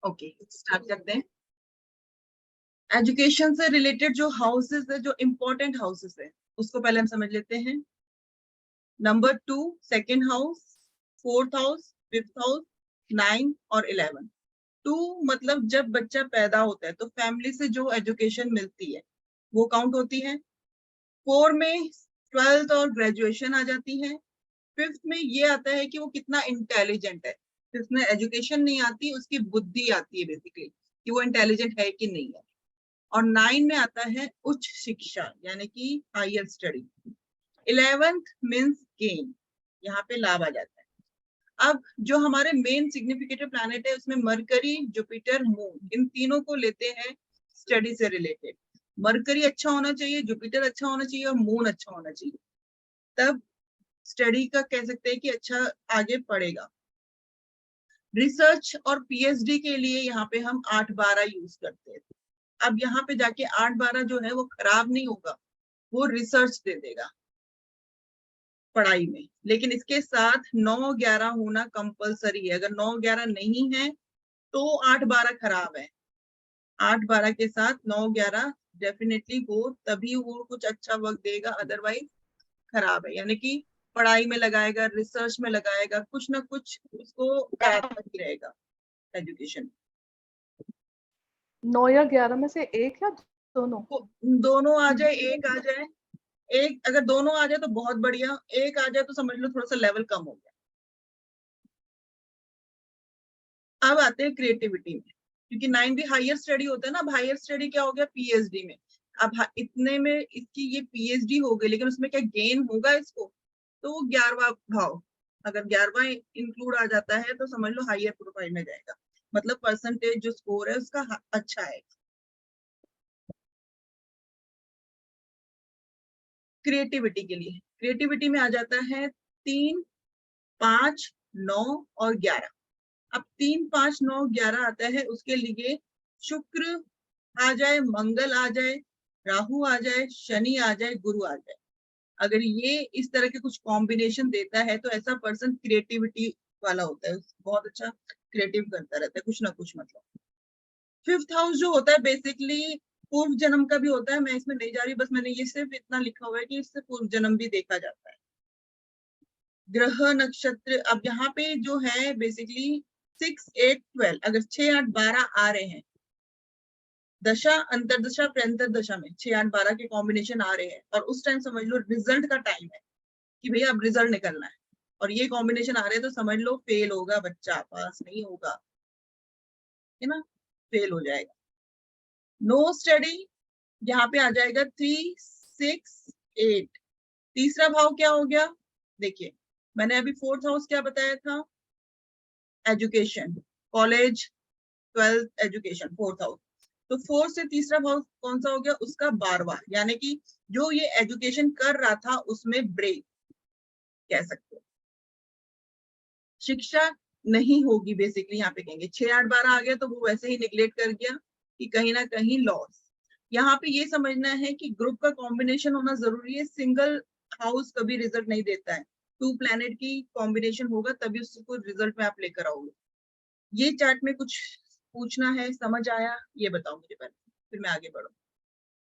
Okay start करते हैं। Education से रिलेटेड जो हाउसेस है, जो इम्पोर्टेंट हाउसेस है, उसको पहले हम समझ लेते हैं। Number 2 second house, fourth house, fifth house, 9 और 11। 2 मतलब जब बच्चा पैदा होता है तो फैमिली से जो एजुकेशन मिलती है वो काउंट होती है। 4 में 12th और ग्रेजुएशन आ जाती है। 5th में ये आता है कि वो कितना इंटेलिजेंट है। 5th में एजुकेशन नहीं आती, उसकी बुद्धि आती है बेसिकली कि वो इंटेलिजेंट है कि नहीं है। और 9 में आता है उच्च शिक्षा यानी कि higher study. 11th means gain, यहाँ पे लाभ आ जाता है। अब जो हमारे मेन सिग्निफिकेटिव प्लैनेट है उसमें मरकरी, जुपिटर, मून, इन तीनों को लेते हैं स्टडी से रिलेटेड। मरकरी अच्छा होना चाहिए, जुपिटर अच्छा होना चाहिए और मून अच्छा होना चाहिए, तब स्टडी का कह सकते हैं कि अच्छा आगे पड़ेगा। रिसर्च और पीएचडी के लिए यहाँ पे हम 8-12 यूज करते हैं। अब यहाँ पे जाके 8-12 जो है वो खराब नहीं होगा, वो रिसर्च दे देगा पढ़ाई में, लेकिन इसके साथ 9-11 होना कंपलसरी है। अगर 9-11 नहीं है तो 8-12 खराब है। 8-12 के साथ 9-11 डेफिनेटली हो, तभी वो कुछ अच्छा वक्त देगा, अदरवाइज खराब है। यानी कि पढ़ाई में लगाएगा, रिसर्च में लगाएगा, कुछ ना कुछ उसको आता ही रहेगा एजुकेशन। 9 या 11 में से एक या दोनों? दोनों आ जाए, एक आ जाए। एक अगर दोनों आ जाए तो बहुत बढ़िया, एक आ जाए तो समझ लो थोड़ा सा लेवल कम हो गया। अब आते हैं क्रिएटिविटी में, क्योंकि 9 भी हायर स्टडी होता है ना। अब हायर स्टडी क्या हो गया, पीएचडी में। अब इतने में इसकी ये पीएचडी हो गई, लेकिन उसमें क्या गेन होगा इसको, तो वो 11वां भाव, अगर 11वां इंक्लूड आ जाता है तो समझ लो हायर प्रोफाइल में जाएगा, मतलब परसेंटेज जो स्कोर है उसका अच्छा है। क्रिएटिविटी के लिए, क्रिएटिविटी में आ जाता है 3, 5, 9 और 11। अब 3, 5, 9, 11 आता है, उसके लिए शुक्र आ जाए, मंगल आ जाए, राहु आ जाए, शनि आ जाए, गुरु आ जाए। अगर ये इस तरह के कुछ कॉम्बिनेशन देता है तो ऐसा पर्सन क्रिएटिविटी वाला होता है, बहुत अच्छा क्रिएटिव करता रहता है कुछ ना कुछ। मतलब 5th हाउस जो होता है बेसिकली पूर्व जन्म का भी होता है। मैं इसमें नहीं जा रही, बस मैंने ये सिर्फ इतना लिखा हुआ है कि इससे पूर्व जन्म भी देखा जाता है। ग्रह नक्षत्र, अब यहाँ पे जो है बेसिकली 6, 8, 12, अगर 6, 8, 12 आ रहे हैं, दशा, अंतरदशा, प्रंतर दशा में 6, 8, 12 के कॉम्बिनेशन आ रहे हैं, और उस टाइम समझ लो रिजल्ट का टाइम है कि भैया अब रिजल्ट निकलना है, और ये कॉम्बिनेशन आ रहे हैं तो समझ लो फेल होगा बच्चा, पास नहीं होगा, है ना, फेल हो जाएगा। नो स्टडी, यहाँ पे आ जाएगा 3, 6, 8। तीसरा भाव क्या हो गया, देखिए मैंने अभी 4th हाउस क्या बताया था, education, college, 12th education, 4th house. तो 4 से तीसरा भाव कौन सा हो गया, उसका 12वां, यानी कि जो ये एजुकेशन कर रहा था उसमें ब्रेक कह सकते हो। शिक्षा नहीं होगी बेसिकली, यहाँ पे कहेंगे 6, 8, 12 आ गया तो वो वैसे ही निगलेक्ट कर गया कि कहीं ना कहीं लॉस। यहाँ पे ये समझना है कि ग्रुप का कॉम्बिनेशन होना जरूरी है, सिंगल हाउस कभी रिजल्ट नहीं देता है, 2 प्लैनेट की कॉम्बिनेशन होगा तभी उसको रिजल्ट में आप लेकर आओगे। ये चार्ट में कुछ पूछना है, समझ आया, ये बताओ मुझे पहले, फिर मैं आगे बढ़ूँ।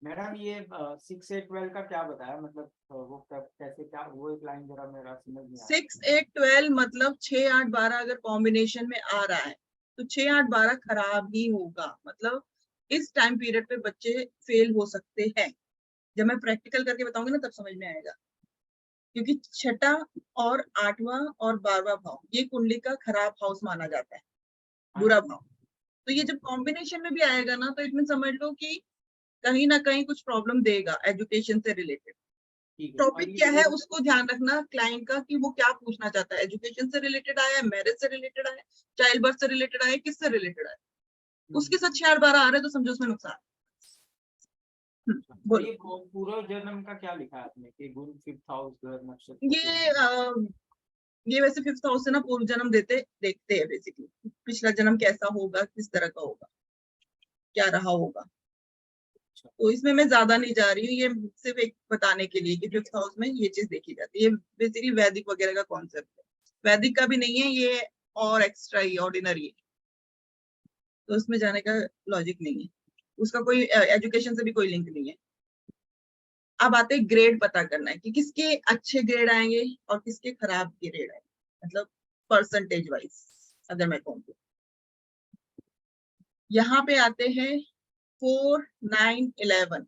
मैडम ये 6, 8, 12 का क्या बताया, मतलब वो कैसे, क्या वो एक लाइन जरा मेरा समझ नहीं आया। 6, 8, 12 मतलब 6, 8, 12 अगर कॉम्बिनेशन में आ रहा है तो 6, 8, 12 खराब ही होगा। मतलब इस टाइम पीरियड पे बच्चे फेल हो सकते हैं। जब मैं प्रैक्टिकल करके बताऊंगी ना तब समझ में आएगा, क्योंकि 6ठा और 8वां और 12वां भाव ये कुंडली का खराब हाउस माना जाता है, बुरा भाव। तो ये जब कॉम्बिनेशन में भी आएगा ना तो इसमें समझ लो कि कहीं ना कहीं कुछ प्रॉब्लम देगा एजुकेशन से रिलेटेड। टॉपिक क्या है उसको ध्यान रखना क्लाइंट का, कि वो क्या पूछना चाहता है, एजुकेशन से रिलेटेड आया, मैरिज से रिलेटेड आया, चाइल्ड बर्थ से रिलेटेड आया, किससे रिलेटेड आया। उसके साथ 6, 8, 12 आ रहे हैं तो समझो उसमें नुकसान। बोलो ये पूर्व जन्म का क्या लिखा है आपने कि गुरु 5th हाउस ग्रह नक्षत्र। ये वैसे 5th हाउस से ना पूर्व जन्म देखते हैं बेसिकली, पिछला जन्म कैसा होगा, किस तरह का होगा, क्या रहा होगा। तो इसमें मैं ज्यादा नहीं जा रही हूँ, ये सिर्फ एक बताने के लिए कि 5th हाउस में ये चीज देखी जाती है। ये बेसिकली वैदिक वगैरह का कॉन्सेप्ट है, वैदिक का भी नहीं है ये, और एक्स्ट्रा ही ऑर्डिनरी है। तो उसमें जाने का लॉजिक नहीं है, उसका कोई एजुकेशन से भी कोई लिंक नहीं है। अब आते ग्रेड पता करना है कि किसके अच्छे ग्रेड आएंगे और किसके खराब ग्रेड आएंगे, मतलब परसेंटेज वाइज अगर मैं कहूँ तो। यहाँ पे आते हैं 4, 9, 11।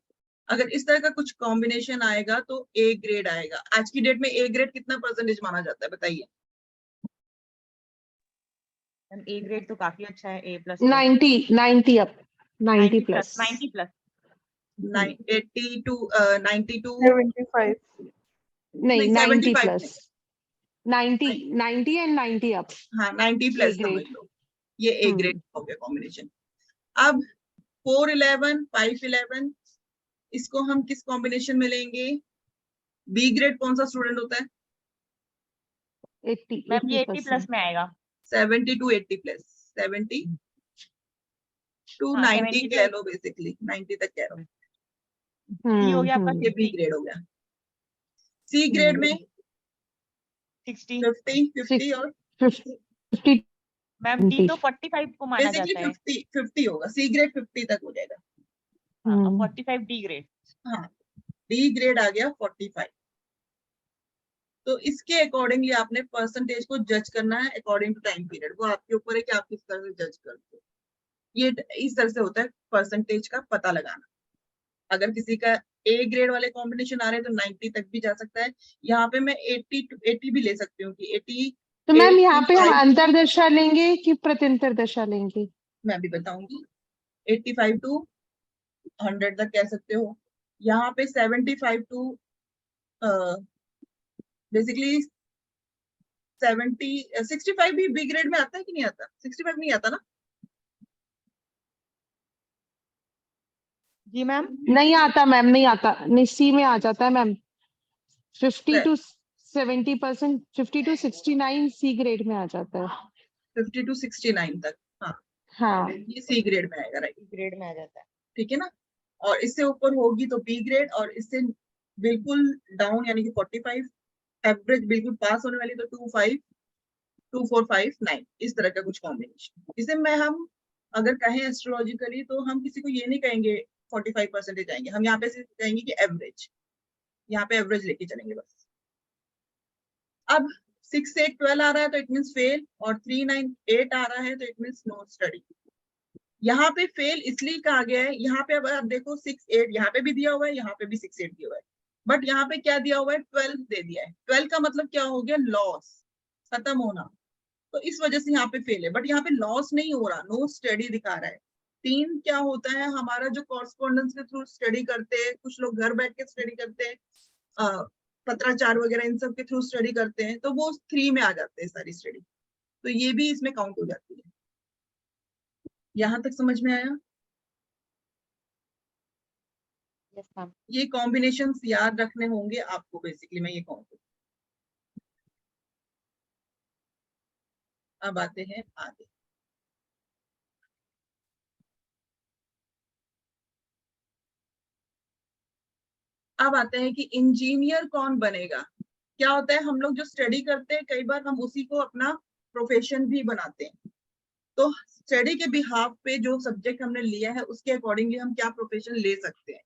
अगर इस तरह का कुछ कॉम्बिनेशन आएगा तो ए ग्रेड आएगा। आज की डेट में ए ग्रेड कितना परसेंटेज माना जाता है बताइए? ए ग्रेड तो काफी अच्छा है, ए प्लस 90 अप 90 प्लस 90 प्लस 82 92 75 नहीं, नहीं 90 75 प्लस 90 एंड 90 अप। हाँ 90 प्लस grade। समझ लो, ये ए ग्रेड हो गया कॉम्बिनेशन। अब 4, 11, 5, 11 इसको हम किस कॉम्बिनेशन में लेंगे? बी ग्रेड कौन सा स्टूडेंट होता है? 80 मैम ये 80 प्लस में आएगा। 70 to 80 प्लस, 70 to हाँ, 90 70 कह लो, बेसिकली 90 तक कह लो, सी हो गया आपका ये बी 60 ग्रेड हो गया। सी ग्रेड में 60 50 और 50 मैम डी तो 45 को माना बेसिकली जाता है। 50 होगा, सी ग्रेड 50 तक हो जाएगा। हाँ, 45 डी ग्रेड। हाँ, डी ग्रेड आ गया 45। तो इसके अकॉर्डिंगली आपने परसेंटेज को जज करना है अकॉर्डिंग टू टाइम पीरियड। वो आपके ऊपर है कि आप किस तरह से जज करते हो। ये इस तरह से होता है परसेंटेज का पता लगाना। अगर किसी का ए ग्रेड वाले कॉम्बिनेशन आ रहे हैं तो 90 तक भी जा सकता है। यहाँ पे मैं 80 भी ले सकती हूँ कि 80। तो मैम यहाँ पे हम 85 अंतरदशा लेंगे कि प्रत्यंतर दशा लेंगे? मैं भी बताऊंगी। 85 to 100 तक कह सकते हो। यहाँ पे 75 to बेसिकली 65 भी बी ग्रेड में आता है कि नहीं आता? 65 नहीं आता ना? जी मैम नहीं आता मैम, नहीं आता, नहीं सी में आ जाता है ma'am. 50 to 70%, 50 to 69 C grade में आ जाता है। 50 to 69 तक, हाँ हाँ ये सी ग्रेड में आएगा, राइट? ग्रेड में आ जाता है। ठीक है ना? और इससे ऊपर होगी तो बी ग्रेड, और इससे बिल्कुल डाउन यानी कि 45, एवरेज बिल्कुल पास होने वाली तो 25, 2, 4, 5, 9 इस तरह का कुछ कॉम्बिनेशन। इसे मैं हम अगर कहें एस्ट्रोलॉजिकली तो हम किसी को ये नहीं कहेंगे 45% आएंगे, हम यहाँ पे सिर्फ कहेंगे कि एवरेज, यहाँ पे एवरेज लेके चलेंगे बस। अब 6, 8, 12 आ रहा है तो इट मीन फेल, और 3, 9, 8 आ रहा है तो इट मीन नो स्टडी। यहाँ पे फेल इसलिए कहा गया है, यहाँ पे अब आप देखो 6, 8 यहाँ पे भी दिया हुआ है, यहाँ पे भी 6, 8 दिया हुआ है, बट यहाँ पे क्या दिया हुआ है? 12 दे दिया है। 12 का मतलब क्या हो गया? लॉस, खत्म होना। तो इस वजह से यहाँ पे फेल है, बट यहाँ पे लॉस नहीं हो रहा, नो स्टडी दिखा रहा है। 3 क्या होता है? हमारा जो कॉरस्पॉन्डेंस के थ्रू स्टडी करते हैं, कुछ लोग घर बैठ के स्टडी करते हैं, पत्राचार वगैरह इन सब के थ्रू स्टडी करते हैं, तो वो 3 में आ जाते हैं सारी स्टडी, तो ये भी इसमें काउंट हो जाती है। यहाँ तक समझ में आया? Yes ma'am. ये कॉम्बिनेशंस याद रखने होंगे आपको, बेसिकली मैं ये कहूँगी। अब आते हैं आगे। अब आते हैं कि इंजीनियर कौन बनेगा। क्या होता है, हम लोग जो स्टडी करते हैं कई बार हम उसी को अपना प्रोफेशन भी बनाते हैं। तो स्टडी के बिहाफ पे जो सब्जेक्ट हमने लिया है उसके अकॉर्डिंगली हम क्या प्रोफेशन ले सकते हैं।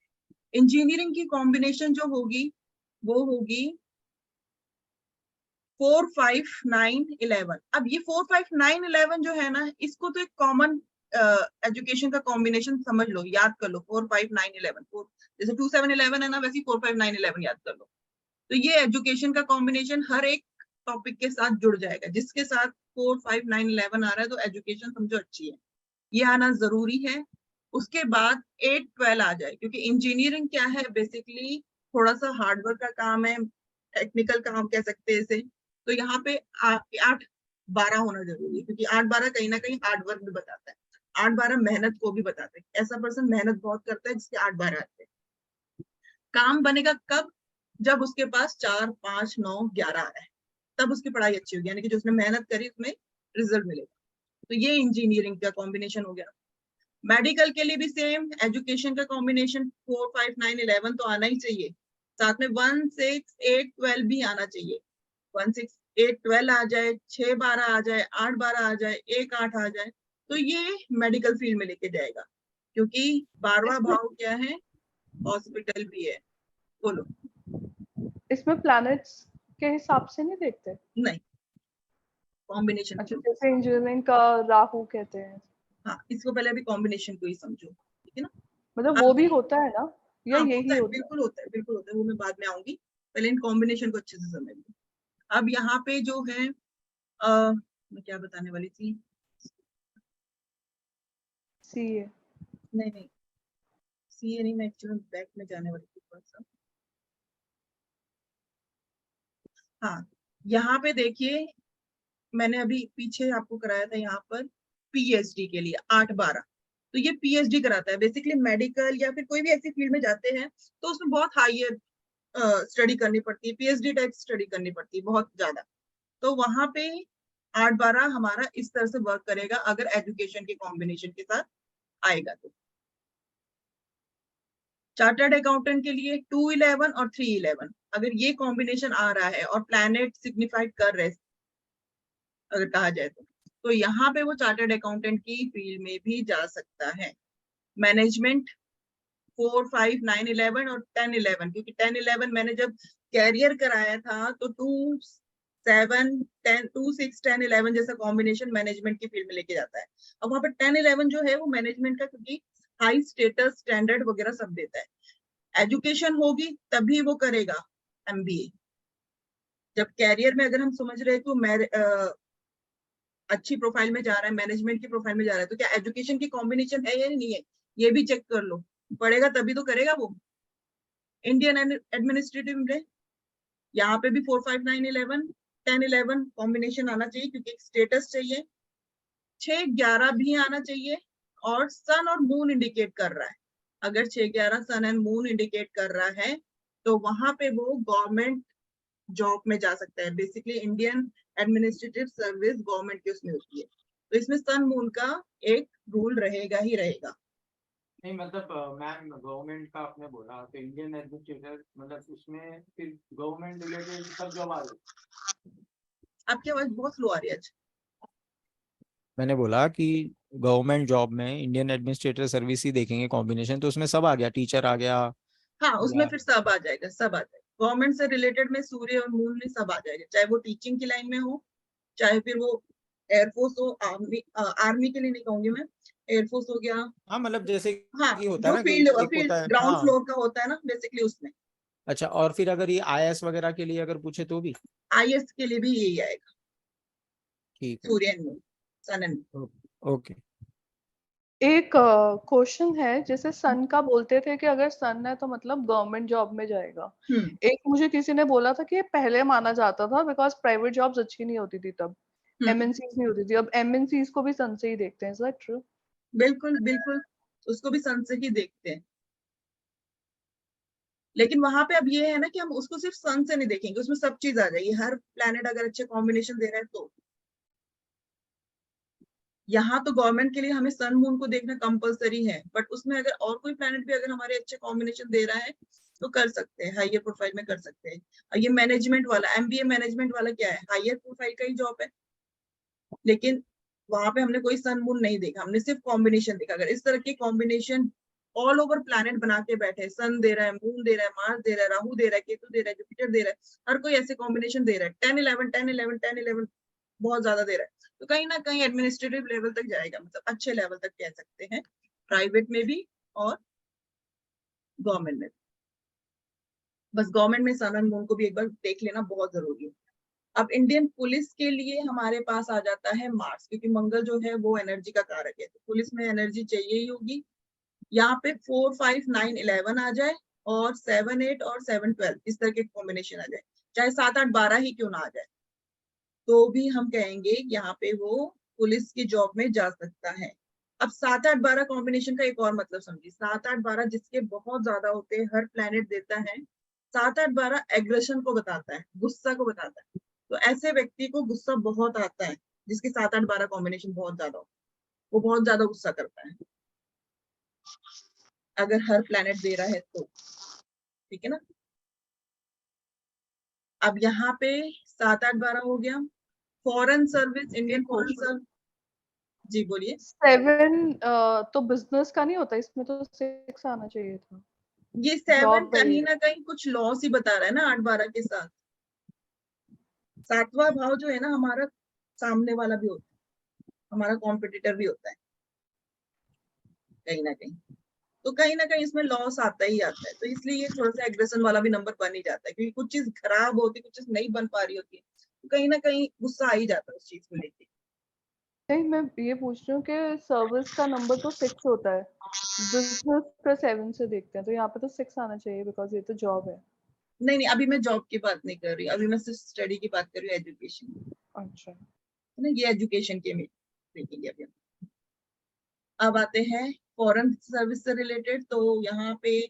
इंजीनियरिंग की कॉम्बिनेशन जो होगी वो होगी 4, 5, 9, 11। अब ये 4, 5, 9, 11 जो है ना, इसको तो एक कॉमन एजुकेशन का कॉम्बिनेशन समझ लो, याद कर लो। 4, 5, 9, 11, जैसे 2, 7, 11 है ना, वैसे 4, 5, 9, 11 याद कर लो। तो ये एजुकेशन का कॉम्बिनेशन हर एक टॉपिक के साथ जुड़ जाएगा। जिसके साथ 4, 5, 9, 11 आ रहा है तो एजुकेशन समझो अच्छी है, ये आना जरूरी है। उसके बाद 8, 12 आ जाए, क्योंकि इंजीनियरिंग क्या है, बेसिकली थोड़ा सा हार्डवर्क का काम है, टेक्निकल काम कह सकते हैं इसे। तो यहाँ पे 8, 12 होना जरूरी है, क्योंकि 8, 12 कहीं ना कहीं हार्डवर्क भी बताता है, 8, 12 मेहनत को भी बताते हैं। ऐसा पर्सन मेहनत बहुत करता है जिसके 8, 12 आते हैं। काम बनेगा कब? जब उसके पास 4, 5, 9, 11 आ रहा है, तब उसकी पढ़ाई अच्छी होगी, यानी कि जो उसने मेहनत करी उसमें रिजल्ट मिलेगा। तो ये इंजीनियरिंग का कॉम्बिनेशन हो गया। मेडिकल के लिए भी सेम एजुकेशन का कॉम्बिनेशन 4, 5, 9, 11 तो आना ही चाहिए। साथ में 1, 6, 8, 12 भी आना चाहिए। 1, 6, 8, 12 आ जाए, 6, 12 आ जाए, 8, 12 आ जाए, 1, 8 आ जाए, तो ये मेडिकल फील्ड में लेके जाएगा, क्योंकि 12वां भाव क्या है, हॉस्पिटल भी है। बोलो। इसमें प्लैनेट्स के हिसाब से नहीं देखते? नहीं, कॉम्बिनेशन। अच्छा, जैसे इंजीनियरिंग का राहु कहते हैं, हाँ, इसको पहले अभी कॉम्बिनेशन को ही समझो, ठीक है ना। मतलब वो अब भी होता है ना, या हाँ, यही होता है, होता है? बिल्कुल होता है, बिल्कुल होता है, वो मैं बाद में आऊंगी, पहले इन कॉम्बिनेशन को अच्छे से समझ लो। अब यहाँ पे जो है मैं क्या बताने वाली थी, सीए। नहीं सीए नहीं, मैं एक्चुअली बैक में जाने वाली थी थोड़ा सा। हाँ, यहाँ पे देखिए, मैंने अभी पीछे आपको कराया था यहाँ पर पीएचडी के लिए 8-12, तो ये पीएचडी कराता है। बेसिकली मेडिकल या फिर कोई भी ऐसी फील्ड में जाते हैं तो उसमें बहुत हायर स्टडी करनी पड़ती है, पीएचडी टाइप स्टडी करनी पड़ती है बहुत ज्यादा। तो वहां पे 8-12 हमारा इस तरह से वर्क करेगा अगर एजुकेशन के कॉम्बिनेशन के साथ आएगा तो। चार्टर्ड अकाउंटेंट के लिए 2-11 और 3-11 अगर ये कॉम्बिनेशन आ रहा है और प्लैनेट सिग्निफाइड कर रहे अगर कहा जाए तो यहाँ पे वो चार्टर्ड अकाउंटेंट की फील्ड में भी जा सकता है। मैनेजमेंट 4, 5, 9, 11 और 10-11, क्योंकि 10-11 मैंने जब कैरियर कराया था तो 2, 7, 10, 2, 6, 10, 11 जैसा कॉम्बिनेशन मैनेजमेंट की फील्ड में लेके जाता है। अब वहां पर 10-11 जो है वो मैनेजमेंट का, क्योंकि हाई स्टेटस स्टैंडर्ड वगैरह सब देता है। एजुकेशन होगी तभी वो करेगा एमबीए। जब कैरियर में अगर हम समझ रहे हैं तो अच्छी प्रोफाइल में जा रहा है, मैनेजमेंट की प्रोफाइल में जा रहा है, तो क्या एजुकेशन की कॉम्बिनेशन है या नहीं है, ये भी चेक कर लो। पढ़ेगा तभी तो करेगा वो। इंडियन एडमिनिस्ट्रेटिव में यहाँ पे भी 4, 5, 9, 11, 10-11 कॉम्बिनेशन आना चाहिए, क्योंकि एक स्टेटस चाहिए। 6-11 भी आना चाहिए, और सन और मून इंडिकेट कर रहा है। अगर 6-11 सन एंड मून इंडिकेट कर रहा है तो वहां पे वो गवर्नमेंट जॉब में जा सकता है। Basically Indian administrative service government की उसमें होती है, तो इसमें सन मून का एक रूल रहेगा ही रहेगा। नहीं मतलब मैम, गवर्नमेंट का आपने बोला तो इंडियन एडमिनिस्ट्रेटर, मतलब उसमें फिर गवर्नमेंट रिलेटेड सब जॉब आ रही। आपकी आवाज बहुत स्लो आ रही है आज। मैंने बोला कि गवर्नमेंट जॉब में इंडियन एडमिनिस्ट्रेटर सर्विस ही देखेंगे कॉम्बिनेशन, तो उसमें सब आ गया, टीचर आ गया। हाँ, उसमें या- फिर सब आ जाएगा, सब आ जाएगा। गवर्नमेंट से रिलेटेड में सूर्य और मून में सब आ जाएगा, चाहे वो टीचिंग की लाइन में हो, चाहे फिर वो एयरफोर्स हो, आर्मी के लिए नहीं कहूंगी मैं, एयरफोर्स हो गया। हाँ, मतलब जैसे हाँ, कि होता है जो ना कि फील्ड एक होता है, ग्राउंड हाँ। फ्लोर का होता है ना बेसिकली उसमें। अच्छा, और फिर अगर ये आईएएस वगैरह के लिए अगर पूछे तो भी आईएएस के लिए भी यही आएगा, ठीक है। Surya and moon, sun and moon. Okay. एक क्वेश्चन है, जैसे सन का बोलते थे कि अगर सन है तो मतलब गवर्नमेंट जॉब में जाएगा। एक मुझे किसी ने बोला था कि ये पहले माना जाता था बिकॉज प्राइवेट जॉब्स अच्छी नहीं होती थी तब, एमएनसीज नहीं होती थी। अब एमएनसीज को भी सन से ही देखते हैं, इज दैट ट्रू? बिल्कुल बिल्कुल, उसको भी सन से ही देखते हैं। लेकिन वहां पे अब ये है ना कि हम उसको सिर्फ सन से नहीं देखेंगे, उसमें सब चीज आ जाएगी। हर प्लैनेट अगर अच्छे कॉम्बिनेशन दे रहा है तो यहाँ तो गवर्नमेंट के लिए हमें सन मून को देखना कंपलसरी है, बट उसमें अगर और कोई प्लैनेट भी अगर हमारे अच्छे कॉम्बिनेशन दे रहा है तो कर सकते हैं, हाइयर प्रोफाइल में कर सकते हैं। और ये मैनेजमेंट वाला, एमबीए मैनेजमेंट वाला क्या है, हाइयर प्रोफाइल का ही जॉब है, लेकिन वहां पे हमने कोई सन मून नहीं देखा, हमने सिर्फ कॉम्बिनेशन देखा। अगर इस तरह के कॉम्बिनेशन ऑल ओवर प्लैनेट बना के बैठे, सन दे रहा है, मून दे रहा है, मार्स दे रहा है, राहु दे रहा है, केतु दे रहा है, जुपिटर दे रहा है, हर कोई ऐसे कॉम्बिनेशन दे रहा है, 10-11, 10-11, 10-11 बहुत ज्यादा दे रहा है, तो कहीं ना कहीं एडमिनिस्ट्रेटिव लेवल तक जाएगा, मतलब अच्छे लेवल तक कह सकते हैं, प्राइवेट में भी और गवर्नमेंट में भी। बस गवर्नमेंट में सन एंड मून को भी एक बार देख लेना बहुत जरूरी है। अब इंडियन पुलिस के लिए हमारे पास आ जाता है मार्स, क्योंकि मंगल जो है वो एनर्जी का कारक है, तो पुलिस में एनर्जी चाहिए ही होगी। यहाँ पे 4, 5, 9, 11 आ जाए, और 7, 8 और 7, 12 इस तरह के कॉम्बिनेशन आ जाए, चाहे 7, 8, 12 ही क्यों ना आ जाए, तो भी हम कहेंगे यहाँ पे वो पुलिस की जॉब में जा सकता है। अब 7, 8, 12 कॉम्बिनेशन का एक और मतलब समझिए, 7, 8, 12 जिसके बहुत ज्यादा होते हैं, हर प्लेनेट देता है। 7, 8, 12 एग्रेशन को बताता है, गुस्सा को बताता है, तो ऐसे व्यक्ति को गुस्सा बहुत आता है जिसके 7, 8, 12 कॉम्बिनेशन बहुत ज्यादा हो, वो बहुत ज्यादा गुस्सा करता है अगर हर प्लेनेट दे रहा है तो, ठीक है ना। अब यहाँ पे 7, 8, 12 हो गया। Foreign service, Indian foreign service, जी बोलिए। 7 तो बिजनेस का नहीं होता, इसमें तो 6 आना चाहिए था। ये 7 Job कहीं वही ना कहीं कुछ लॉस ही बता रहा है ना 8-12 के साथ। 7वां भाव जो है ना हमारा सामने वाला भी होता है, हमारा कॉम्पिटिटर भी होता है कहीं ना कहीं, तो कहीं ना कहीं इसमें लॉस आता ही आता है। तो इसलिए ये थोड़ा सा एग्रेशन वाला भी नंबर बन ही जाता है, क्योंकि कुछ चीज खराब होती, कुछ चीज नहीं बन पा रही होती है, तो कहीं ना कहीं गुस्सा आ ही जाता है उस चीज को लेके। नहीं, मैं ये पूछ रही हूँ कि सर्विस का नंबर तो 6 होता है, बिजनेस का 7 से देखते हैं, तो यहाँ पे तो 6 आना चाहिए बिकॉज ये तो जॉब है। नहीं नहीं, अभी मैं जॉब की बात नहीं कर रही, अभी मैं सिर्फ स्टडी की बात कर रही हूँ, एजुकेशन, अच्छा, है ना, ये एजुकेशन के में देखेंगे अभी हम। अब आते हैं फॉरेन सर्विस से रिलेटेड, तो यहाँ पे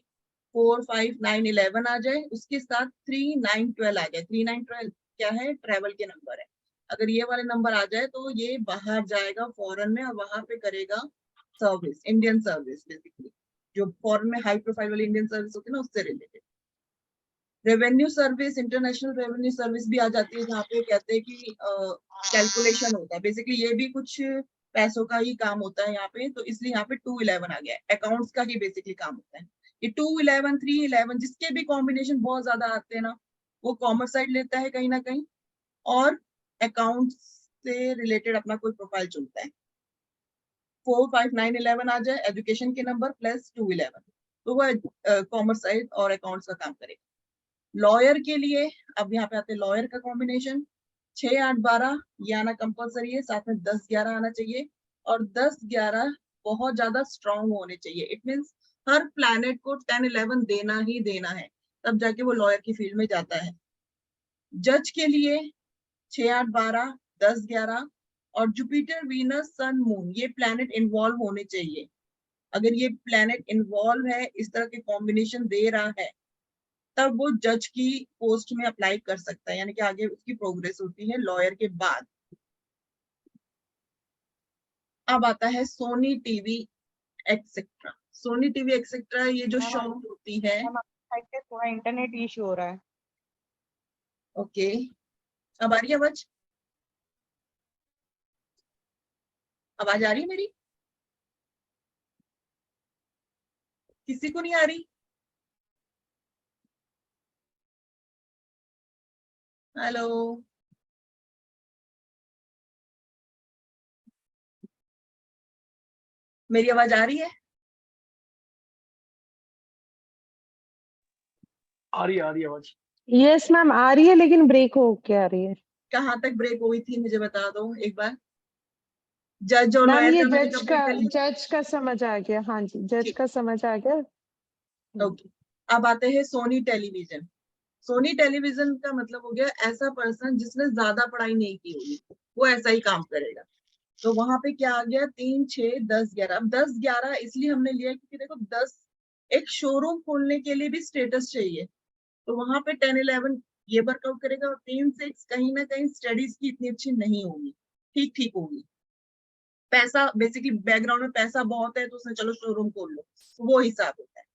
4, 5, 9, 11 आ जाए, उसके साथ 3, 9, 12 आ जाए। 3, 9, 12 क्या है? ट्रेवल के नंबर है। अगर ये वाले नंबर आ जाए तो ये बाहर जाएगा फॉरेन में और वहां पे करेगा सर्विस, इंडियन सर्विस, बेसिकली जो फॉरेन में हाई प्रोफाइल वाली इंडियन सर्विस होती है ना, उससे related. Revenue service, international revenue service भी आ जाती है, जहाँ पे कहते हैं कि कैलकुलेशन होता है, बेसिकली ये भी कुछ पैसों का ही काम होता है यहाँ पे, तो इसलिए यहाँ पे 211 आ गया है, अकाउंट्स का ही बेसिकली काम होता है। ये 211, 311 जिसके भी कॉम्बिनेशन बहुत ज्यादा आते हैं ना, वो कॉमर्स साइड लेता है कहीं ना कहीं, और अकाउंट्स से रिलेटेड अपना कोई प्रोफाइल चुनता है। 4, 5, 9, 11 आ जाए, एजुकेशन के नंबर प्लस 211, तो वो कॉमर्स साइड और अकाउंट्स का काम करेगा। लॉयर के लिए अब यहाँ पे आते हैं लॉयर का कॉम्बिनेशन, 6, 8, 12 ये आना कंपलसरी है, साथ में 10, 11 आना चाहिए, और 10, 11 बहुत ज्यादा स्ट्रांग होने चाहिए। इट मीन्स हर प्लैनेट को 10, 11 देना ही देना है, तब जाके वो लॉयर की फील्ड में जाता है। जज के लिए 6, 8, 12, 10, 11 और जुपिटर, वीनस, सन, मून ये प्लैनेट इन्वॉल्व होने चाहिए। अगर ये प्लैनेट इन्वॉल्व है, इस तरह के कॉम्बिनेशन दे रहा है, तब वो जज की पोस्ट में अप्लाई कर सकता है, यानी कि आगे उसकी प्रोग्रेस होती है लॉयर के बाद। अब आता है Sony TV etcetera. Sony TV etcetera ये जो शो होती है, मैम साइड पे थोड़ा इंटरनेट इशू हो रहा है। ओके, अब आ रही है आवाज? आवाज आ रही है मेरी? किसी को नहीं आ रही? हेलो, मेरी आवाज आ रही है? आ रही है आवाज। यस मैम आ रही है, लेकिन ब्रेक हो के आ रही है। कहाँ तक ब्रेक हुई थी मुझे बता दो एक बार। जज और मैम लॉयर ये का मैंने कंप्लीट कर लिया। जज का समझ आ गया, हाँ जी जज ठीक, का समझ आ गया। ओके। अब आते हैं सोनी टेलीविजन। सोनी टेलीविजन का मतलब हो गया ऐसा पर्सन जिसने ज्यादा पढ़ाई नहीं की होगी, वो ऐसा ही काम करेगा। तो वहां पे क्या आ गया? 3, 6, 10, 11। अब 10, 11 इसलिए हमने लिया क्योंकि देखो 10 एक शोरूम खोलने के लिए भी स्टेटस चाहिए, तो वहां पे 10, 11 ये वर्कआउट करेगा, और 3, 6 कहीं ना कहीं स्टडीज की इतनी अच्छी नहीं होगी, ठीक ठीक होगी। पैसा बेसिकली बैकग्राउंड में पैसा बहुत है, तो उसने चलो शोरूम खोल लो, वो हिसाब होता है।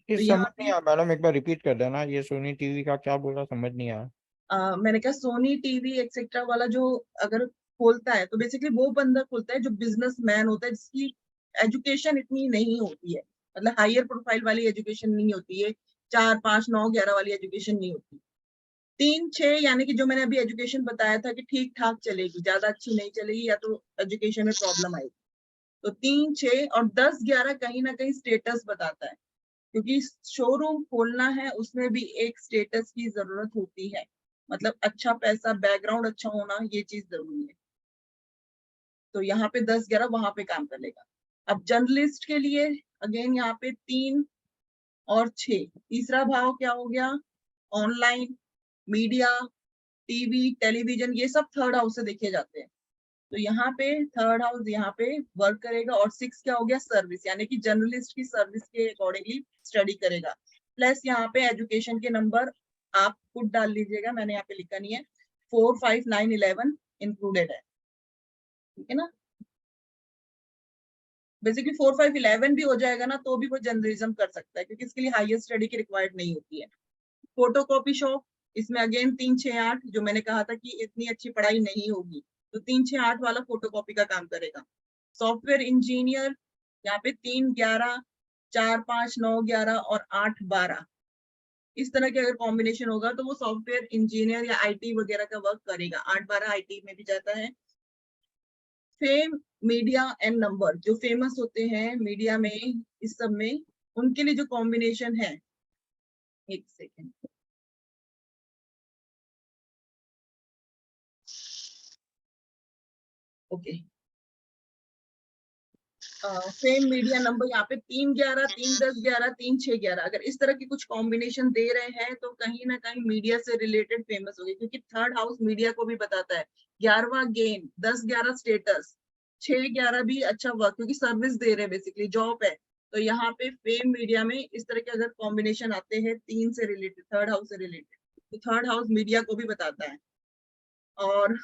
ये तो समझ यहाँ नहीं पे आया मैडम, एक बार रिपीट कर देना, ये सोनी टीवी का क्या बोला, समझ नहीं आया। मैंने कहा सोनी टीवी एक्सेट्रा वाला जो अगर खोलता है, तो बेसिकली वो बंदा खोलता है जो बिजनेसमैन होता है, जिसकी एजुकेशन इतनी नहीं होती है, मतलब हायर प्रोफाइल वाली एजुकेशन नहीं होती है, 4, 5, 9, 11 वाली एजुकेशन नहीं होती। 3, 6 यानी कि जो मैंने अभी एजुकेशन बताया था कि ठीक ठाक चलेगी, ज्यादा अच्छी नहीं चलेगी, या तो एजुकेशन में प्रॉब्लम आएगी। तो 3, 6 और 10, 11 कहीं ना कहीं स्टेटस बताता है, क्योंकि शोरूम खोलना है उसमें भी एक स्टेटस की जरूरत होती है, मतलब अच्छा पैसा, बैकग्राउंड अच्छा होना, ये चीज जरूरी है। तो यहाँ पे 10, 11 वहां पे काम कर लेगा। अब जर्नलिस्ट के लिए अगेन यहाँ पे 3 और 6, तीसरा भाव क्या हो गया? ऑनलाइन मीडिया, टीवी, टेलीविजन, ये सब थर्ड हाउस से देखे जाते हैं, तो यहाँ पे थर्ड हाउस यहाँ पे वर्क करेगा। और 6 क्या हो गया? सर्विस, यानी कि जर्नलिस्ट की सर्विस के अकॉर्डिंगली स्टडी करेगा। प्लस यहाँ पे एजुकेशन के नंबर आप खुद डाल लीजिएगा, मैंने यहाँ पे लिखा नहीं है, 4, 5, 9, 11 इंक्लूडेड है, ठीक है ना। बेसिकली 4, 5, 11 भी हो जाएगा ना, तो भी वो जर्नलिज्म कर सकता है, क्योंकि इसके लिए हायर स्टडी की रिक्वायर्ड नहीं होती है। फोटो कॉपी शॉप, इसमें अगेन 3, 6, 8 जो मैंने कहा था कि इतनी अच्छी पढ़ाई नहीं होगी, तो 3, 6, 8 वाला फोटो कॉपी का काम करेगा। सॉफ्टवेयर इंजीनियर यहाँ पे 3 11 4 5 9 11 और 8 12 इस तरह के अगर कॉम्बिनेशन होगा तो वो सॉफ्टवेयर इंजीनियर या आईटी वगैरह का वर्क करेगा। 8 12 आईटी में भी जाता है। फेम, मीडिया एंड नंबर, जो फेमस होते हैं मीडिया में, इस सब में, उनके लिए जो कॉम्बिनेशन है, एक second, okay, fame, media, number, यहाँ पे 3 11 3 10 11 3 6 11 अगर इस तरह की कुछ कॉम्बिनेशन दे रहे हैं तो कहीं ना कहीं मीडिया से रिलेटेड फेमस होगी, क्योंकि थर्ड हाउस मीडिया को भी बताता है। 11वां गेन, 10 11 स्टेटस, 6 11 भी अच्छा वर्क, क्योंकि सर्विस दे रहे हैं, बेसिकली जॉब है। तो यहाँ पे फेम मीडिया में इस तरह के अगर कॉम्बिनेशन आते हैं 3 से रिलेटेड, थर्ड हाउस से रिलेटेड, तो थर्ड हाउस मीडिया को भी बताता है। और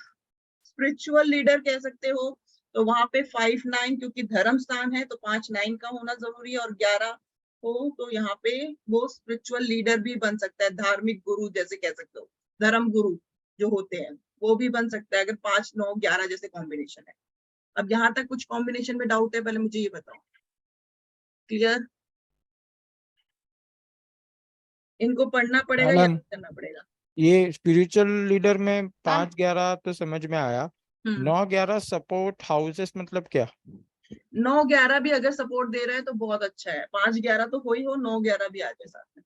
स्पिरिचुअल लीडर कह सकते हो, तो वहां पे 5 9, क्योंकि धर्म स्थान है तो 5 9 का होना जरूरी है, और 11 हो तो यहाँ पे वो स्पिरिचुअल लीडर भी बन सकता है, धार्मिक गुरु जैसे कह सकते हो, धर्म गुरु जो होते हैं वो भी बन सकता है अगर 5 9 11 जैसे कॉम्बिनेशन है। अब यहाँ तक कुछ कॉम्बिनेशन में डाउट है, पहले मुझे ये बताओ, क्लियर? इनको पढ़ना पड़ेगा या मैम करना पड़ेगा? ये स्पिरिचुअल लीडर में 5 11 तो समझ में आया, 9 11 सपोर्ट हाउसेस मतलब क्या? 9 11 भी अगर सपोर्ट दे रहे हैं तो बहुत अच्छा है। 5 11 तो हो ही हो, 9 11 भी आ जाए साथ में,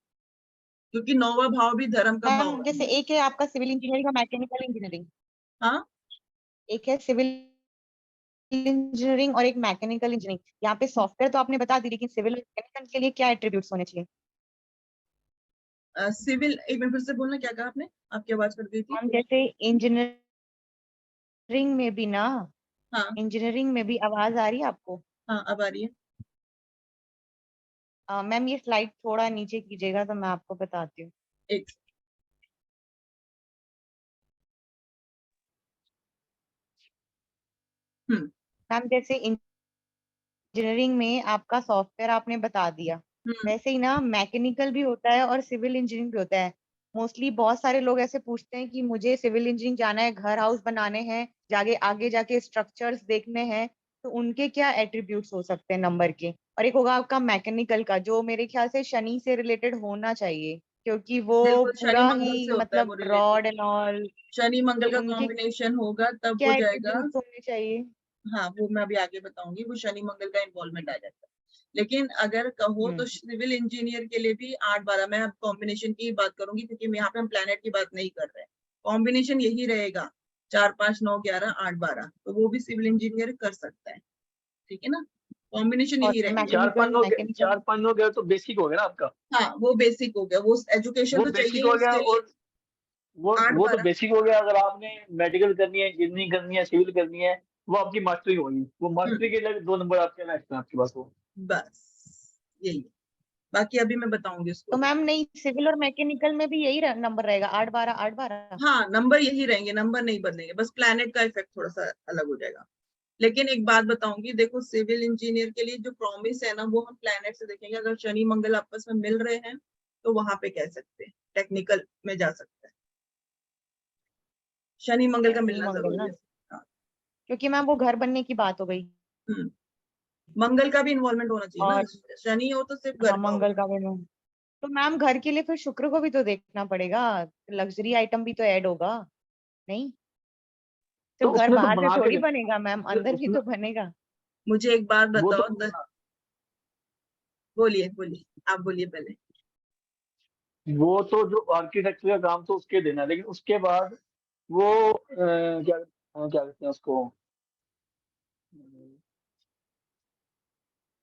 क्योंकि 9वां भाव भी धर्म का भाव मैम है। जैसे एक है आपका सिविल इंजीनियरिंग और मैकेनिकल इंजीनियरिंग, हाँ, एक है सिविल इंजीनियरिंग और एक मैकेनिकल इंजीनियरिंग। यहाँ पे सॉफ्टवेयर तो आपने बता दी, लेकिन सिविल मैकेनिकल के लिए क्या एट्रीब्यूट्स होने चाहिए? सिविल, एक मिनट फिर से बोलना, क्या कहा आपने? आपकी आवाज कट गई थी। हम जैसे इंजीनियरिंग में भी ना, हाँ इंजीनियरिंग में भी आवाज आ रही है आपको? हाँ, अब आ रही है। मैम ये स्लाइड थोड़ा नीचे कीजिएगा तो मैं आपको बताती हूँ। एक हम्म मैम जैसे इंजीनियरिंग में आपका सॉफ्टवेयर आपने बता दिया, हम्म वैसे ही ना मैकेनिकल भी होता है और सिविल इंजीनियरिंग भी होता है। मोस्टली बहुत सारे लोग ऐसे पूछते हैं कि मुझे सिविल इंजीनियरिंग जाना है, घर हाउस बनाने हैं, जाके आगे जाके स्ट्रक्चर्स देखने हैं, तो उनके क्या एट्रीब्यूट्स हो सकते हैं नंबर के? और एक होगा आपका मैकेनिकल का, जो मेरे ख्याल से शनि से रिलेटेड होना चाहिए, क्योंकि वो बिल्कुल, शनि पूरा मंगल ही से होता है वो मतलब related. Rod and all, Shani तो मंगल का उनके कॉम्बिनेशन होगा तब हो क्या जाएगा। एट्रीब्यूट्स होने चाहिए? हाँ, वो मैं अभी आगे बताऊंगी, वो शनि मंगल का इन्वॉल्वमेंट आ जाता है। लेकिन अगर कहो तो हम्म सिविल इंजीनियर के लिए भी 8 12, मैं अब कॉम्बिनेशन की बात करूंगी क्योंकि यहाँ पे हम प्लेनेट की बात नहीं कर रहे हैं। कॉम्बिनेशन यही रहेगा, 4 5 9 11 8 12, तो वो भी सिविल इंजीनियर कर सकता है, ठीक है ना? कॉम्बिनेशन और यही रहेंगे। मैकेनिकल चार पाँच हो गया तो बेसिक हो गया ना आपका। हाँ, वो बेसिक हो गया, वो एजुकेशन वो तो बेसिक चाहिए हो गया, उसके लिए। और वो 8 वो तो 12 बेसिक हो गया। अगर आपने मेडिकल करनी है, इंजीनियरिंग करनी है, सिविल करनी है, वो आपकी मास्टरी होगी। वो मास्टरी के लिए 2 नंबर आपके ना एक्स्ट्रा आपके पास वो। बस यही है। बाकी अभी मैं बताऊंगी उसको तो भी। मैम नहीं, सिविल और मैकेनिकल में भी यही नंबर रहेगा, 8 12 8 12? हाँ, नंबर यही रहेंगे, नंबर नहीं बदलेंगे, बस प्लैनेट का इफेक्ट थोड़ा सा अलग हो जाएगा। लेकिन एक बात बताऊंगी, देखो सिविल इंजीनियर के लिए जो प्रॉमिस है ना, वो हम प्लैनेट से देखेंगे। अगर शनि मंगल आपस में मिल रहे हैं तो वहां पे कह सकते हैं, टेक्निकल में जा सकते हैं। शनि मंगल का शनि मिलना मंगल जरूरी ना, है। हाँ, क्योंकि मैम वो घर बनने की बात हो गई। हम्म, मंगल का भी इन्वॉल्वमेंट होना चाहिए ना, और शनि हो तो सिर्फ घर हाँ, का मंगल होगा। का भी मैम, तो मैम घर के लिए फिर शुक्र को भी तो देखना पड़ेगा, लग्जरी आइटम भी तो ऐड होगा, नहीं? तो सिर्फ घर उसने तो बाहर से बना के थोड़ी देना बनेगा मैम, उसने अंदर भी उसने तो बनेगा। मुझे एक बात वो तो बताओ, बोलिए बोलिए, आप बोलिए पहले। वो तो जो आर्किटेक्चर का काम तो उसके देना, लेकिन उसके बाद वो क्या कहते हैं उसको,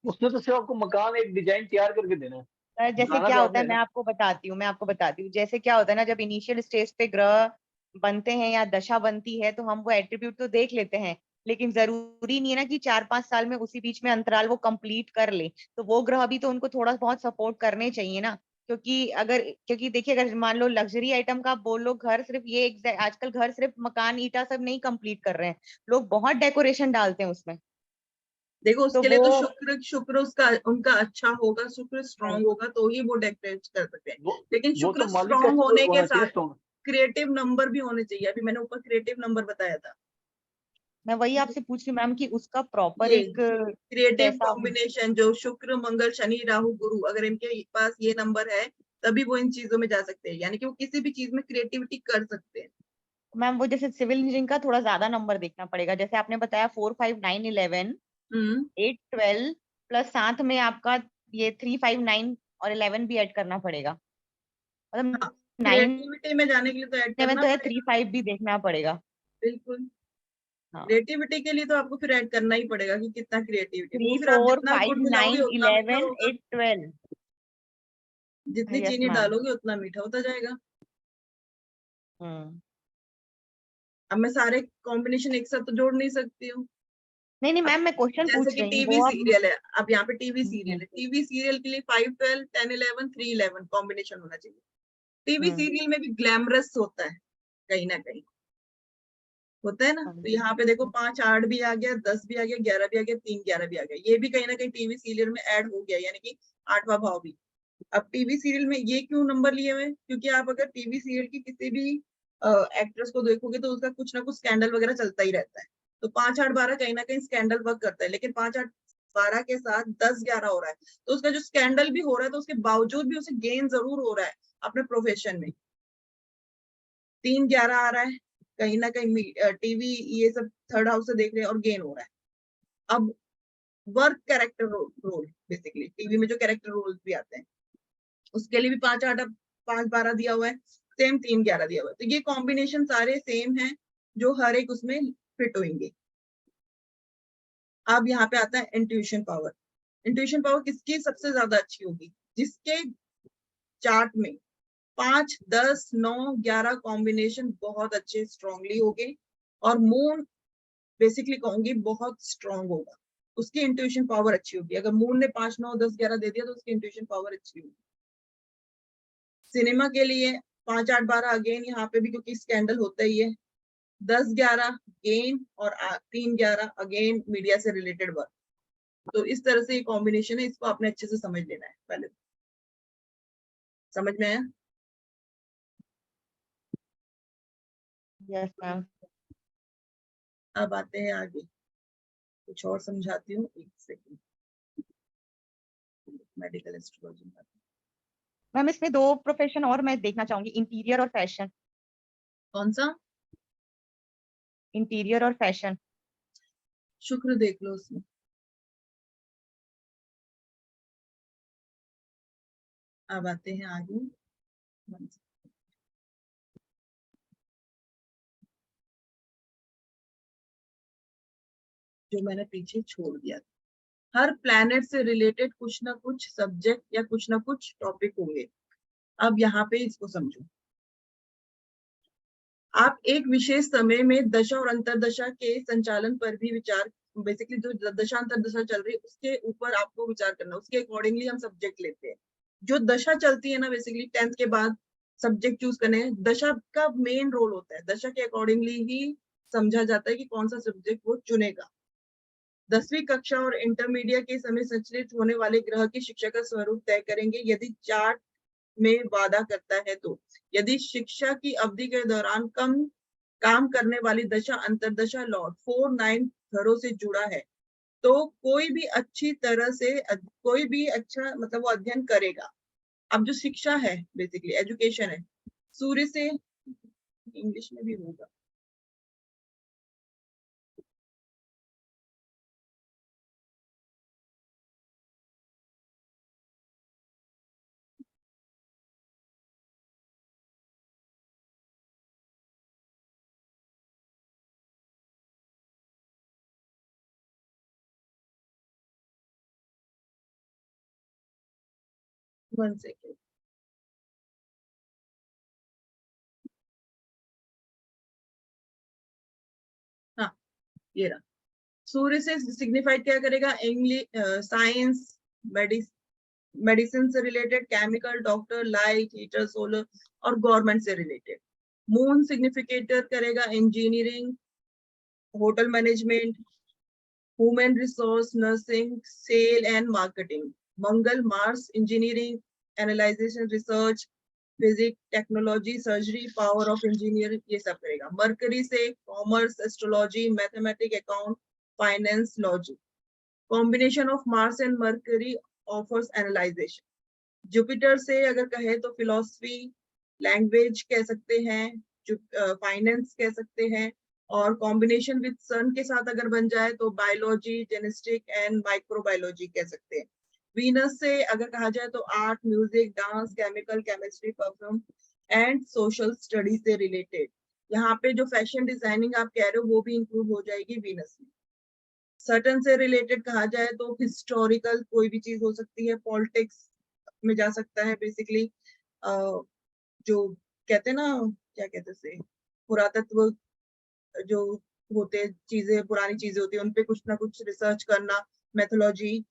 उसने तो सिर्फ आपको मकान एक डिजाइन तैयार करके देना है। जैसे बनाना क्या तो होता आपने है, है मैं ना। आपको बताती हूँ, जैसे क्या होता है ना, जब इनिशियल स्टेज पे ग्रह बनते हैं या दशा बनती है तो हम वो एट्रीब्यूट तो देख लेते हैं, लेकिन जरूरी नहीं है ना कि 4 5 साल में उसी बीच में अंतराल वो कंप्लीट कर ले। तो वो ग्रह भी तो उनको थोड़ा बहुत सपोर्ट करने चाहिए ना, क्योंकि देखिए, अगर मान लो लग्जरी आइटम का बोल लो, घर सिर्फ आजकल घर सिर्फ मकान ईटा सब नहीं कंप्लीट कर रहे हैं, लोग बहुत डेकोरेशन डालते हैं उसमें। देखो तो उसके लिए वो तो शुक्र शुक्र उसका उनका अच्छा होगा, शुक्र स्ट्रांग होगा तो ही वो डेकोरेट कर सकते हैं। वो लेकिन वो शुक्र तो मालिक का स्ट्रांग होने के होना चाहिए साथ स्ट्रॉन्ग। क्रिएटिव नंबर भी होने चाहिए। अभी मैंने ऊपर क्रिएटिव नंबर बताया था, मैं वही आपसे पूछ रही हूँ मैम कि उसका प्रॉपर ये एक क्रिएटिव कैसा हो- कॉम्बिनेशन जो शुक्र मंगल शनि राहु गुरु, अगर इनके पास ये नंबर है तभी वो इन चीजों में जा सकते हैं, यानी कि वो किसी भी चीज में क्रिएटिविटी कर सकते हैं। मैम वो जैसे सिविल इंजीनियरिंग का थोड़ा ज्यादा नंबर देखना पड़ेगा, जैसे आपने बताया 4, 5, 9, 11, 8, 12 प्लस साथ में आपका ये 3, 5, 9 और 11 भी ऐड करना पड़ेगा, मतलब हाँ, 9, क्रिएटिविटी में जाने के लिए तो ऐड 11 करना तो है, पड़ेगा। 3, 5 भी देखना पड़ेगा। बिल्कुल, हाँ, क्रिएटिविटी के लिए तो आपको फिर ऐड करना ही पड़ेगा कि कितना क्रिएटिविटी, 3, वो फिर आप 4, जितना 5, गुड़ मिलाओगे 9, उतना मीठा 11, होगा, 8, 12। जितनी यस चीनी मैम। डालोगे उतना मीठा होता जाएगा। हम्म। अब मैं सारे कॉम्बिनेशन एक साथ तो जोड़ नहीं सकती हूँ। नहीं नहीं अब मैम, मैं क्वेश्चन जैसे पूछ कि रही हूँ टीवी वो आप। सीरियल है, अब यहाँ पे टीवी सीरियल है, टीवी सीरियल के लिए 5, 12, 10, 11, 3, 11 कॉम्बिनेशन होना चाहिए। टीवी सीरियल में भी ग्लैमरस होता है कहीं ना कहीं, होता है ना। तो यहाँ पे देखो 5, 8 भी आ गया, 10 भी आ गया, 11 भी आ गया, 3, 11 भी आ गया, ये भी कहीं ना कहीं टीवी सीरियल में ऐड हो गया, यानी कि 8वां भाव भी। अब टीवी सीरियल में ये क्यों नंबर लिए हुए, क्योंकि आप अगर टीवी सीरियल की किसी भी एक्ट्रेस को देखोगे तो उसका कुछ ना कुछ स्कैंडल वगैरह चलता ही रहता है। तो 5, 8, 12 कहीं ना कहीं स्कैंडल वर्क करता है, लेकिन 5, 8, 12 के साथ 10, 11 हो रहा है, तो उसका जो स्कैंडल भी हो रहा है तो उसके बावजूद भी उसे गेन जरूर हो रहा है अपने प्रोफेशन में। 3, 11 आ रहा है, कहीं ना कहीं टीवी ये सब थर्ड हाउस से देख रहे हैं और गेन हो रहा है। अब work character role, basically TV में जो कैरेक्टर रोल्स भी आते हैं उसके लिए भी 5, 8, 5, 12 दिया हुआ है, सेम 3, 11 दिया हुआ है। तो ये कॉम्बिनेशन सारे सेम हैं जो हर एक उसमें फिट होंगे। अब यहाँ पे आता है इंट्यूशन पावर। इंट्यूशन पावर किसकी सबसे ज्यादा अच्छी होगी, जिसके चार्ट में 5, 10, 9, 11 कॉम्बिनेशन बहुत अच्छे स्ट्रांगली होंगे, और मून बेसिकली कहूंगी बहुत स्ट्रांग होगा, उसकी इंट्यूशन पावर अच्छी होगी। अगर मून ने 5, 9, 10, 11 दे दिया तो उसकी इंट्यूशन पावर अच्छी होगी। सिनेमा के लिए 5, 8, 12 अगेन यहाँ पे भी क्योंकि स्कैंडल होता ही है, 10, 11 गेन और 3, 11 अगेन मीडिया से रिलेटेड वर्क। तो इस तरह से ये कॉम्बिनेशन है, इसको आपने अच्छे से समझ लेना है। पहले समझ में आया? Yes ma'am. अब आते हैं आगे, कुछ और समझाती हूँ, एक सेकंड। मेडिकल एस्ट्रोलॉजी मैम इसमें 2 प्रोफेशन और मैं देखना चाहूंगी, इंटीरियर और फैशन। कौन सा? इंटीरियर और फैशन। शुक्र देख लो उसमें। अब आते हैं आगे, जो मैंने पीछे छोड़ दिया था। हर प्लैनेट से रिलेटेड कुछ ना कुछ सब्जेक्ट या कुछ ना कुछ टॉपिक होंगे। अब यहाँ पे इसको समझो, आप एक विशेष समय में दशा और अंतरदशा के संचालन पर भी विचार, बेसिकली जो दशा अंतरदशा चल रही है उसके ऊपर आपको विचार करना, उसके अकॉर्डिंगली हम सब्जेक्ट लेते हैं। जो दशा चलती है ना, बेसिकली 10th के बाद सब्जेक्ट चूज करने हैं, दशा का मेन रोल होता है, दशा के अकॉर्डिंगली ही समझा जाता है कि कौन सा सब्जेक्ट वो चुनेगा। 10वीं कक्षा और इंटरमीडिएट के समय संचलित होने वाले ग्रह की शिक्षा का स्वरूप तय करेंगे यदि चार्ट में वादा करता है तो। यदि शिक्षा की अवधि के दौरान कम काम करने वाली दशा अंतरदशा लॉर्ड 4, 9 घरों से जुड़ा है तो कोई भी अच्छी तरह से कोई भी अच्छा मतलब वो अध्ययन करेगा। अब जो शिक्षा है बेसिकली एजुकेशन है, सूर्य से, इंग्लिश में भी होगा, वन सेकेंड। हाँ, ये रहा। सूर्य से सिग्निफाइड क्या करेगा, इंग्लिश, साइंस, मेडिसिन से related, chemical, doctor, light, heater, solar और गवर्नमेंट से रिलेटेड। मून सिग्निफिकेटर करेगा engineering, hotel management, human resource, nursing, sale and marketing. Mangal, Mars, engineering, analyzation, research, physics, technology, surgery, power of engineer, ये सब करेगा। Mercury से commerce, astrology, mathematic, account, finance, logic. Combination of Mars and Mercury offers analyzation. Jupiter से अगर कहे तो philosophy, language कह सकते हैं, फाइनेंस कह सकते हैं, और कॉम्बिनेशन विद सन के साथ अगर बन जाए तो बायोलॉजी, जेनेटिक एंड माइक्रोबायोलॉजी कह सकते हैं। वीनस से अगर कहा जाए तो art, music, dance, chemical, chemistry, perfume and social study से रिलेटेड। यहाँ पे जो फैशन डिजाइनिंग आप कह रहे हो वो भी इंक्लूड हो जाएगी वीनस में। सर्टन से रिलेटेड कहा जाए तो हिस्टोरिकल कोई भी चीज हो सकती है, पॉलिटिक्स में जा सकता है बेसिकली। जो कहते हैं ना, क्या कहते हैं, पुरातत्व जो होते चीजें, पुरानी चीजें होती है, उनपे कुछ ना कुछ रिसर्च करना, मेथोलॉजी।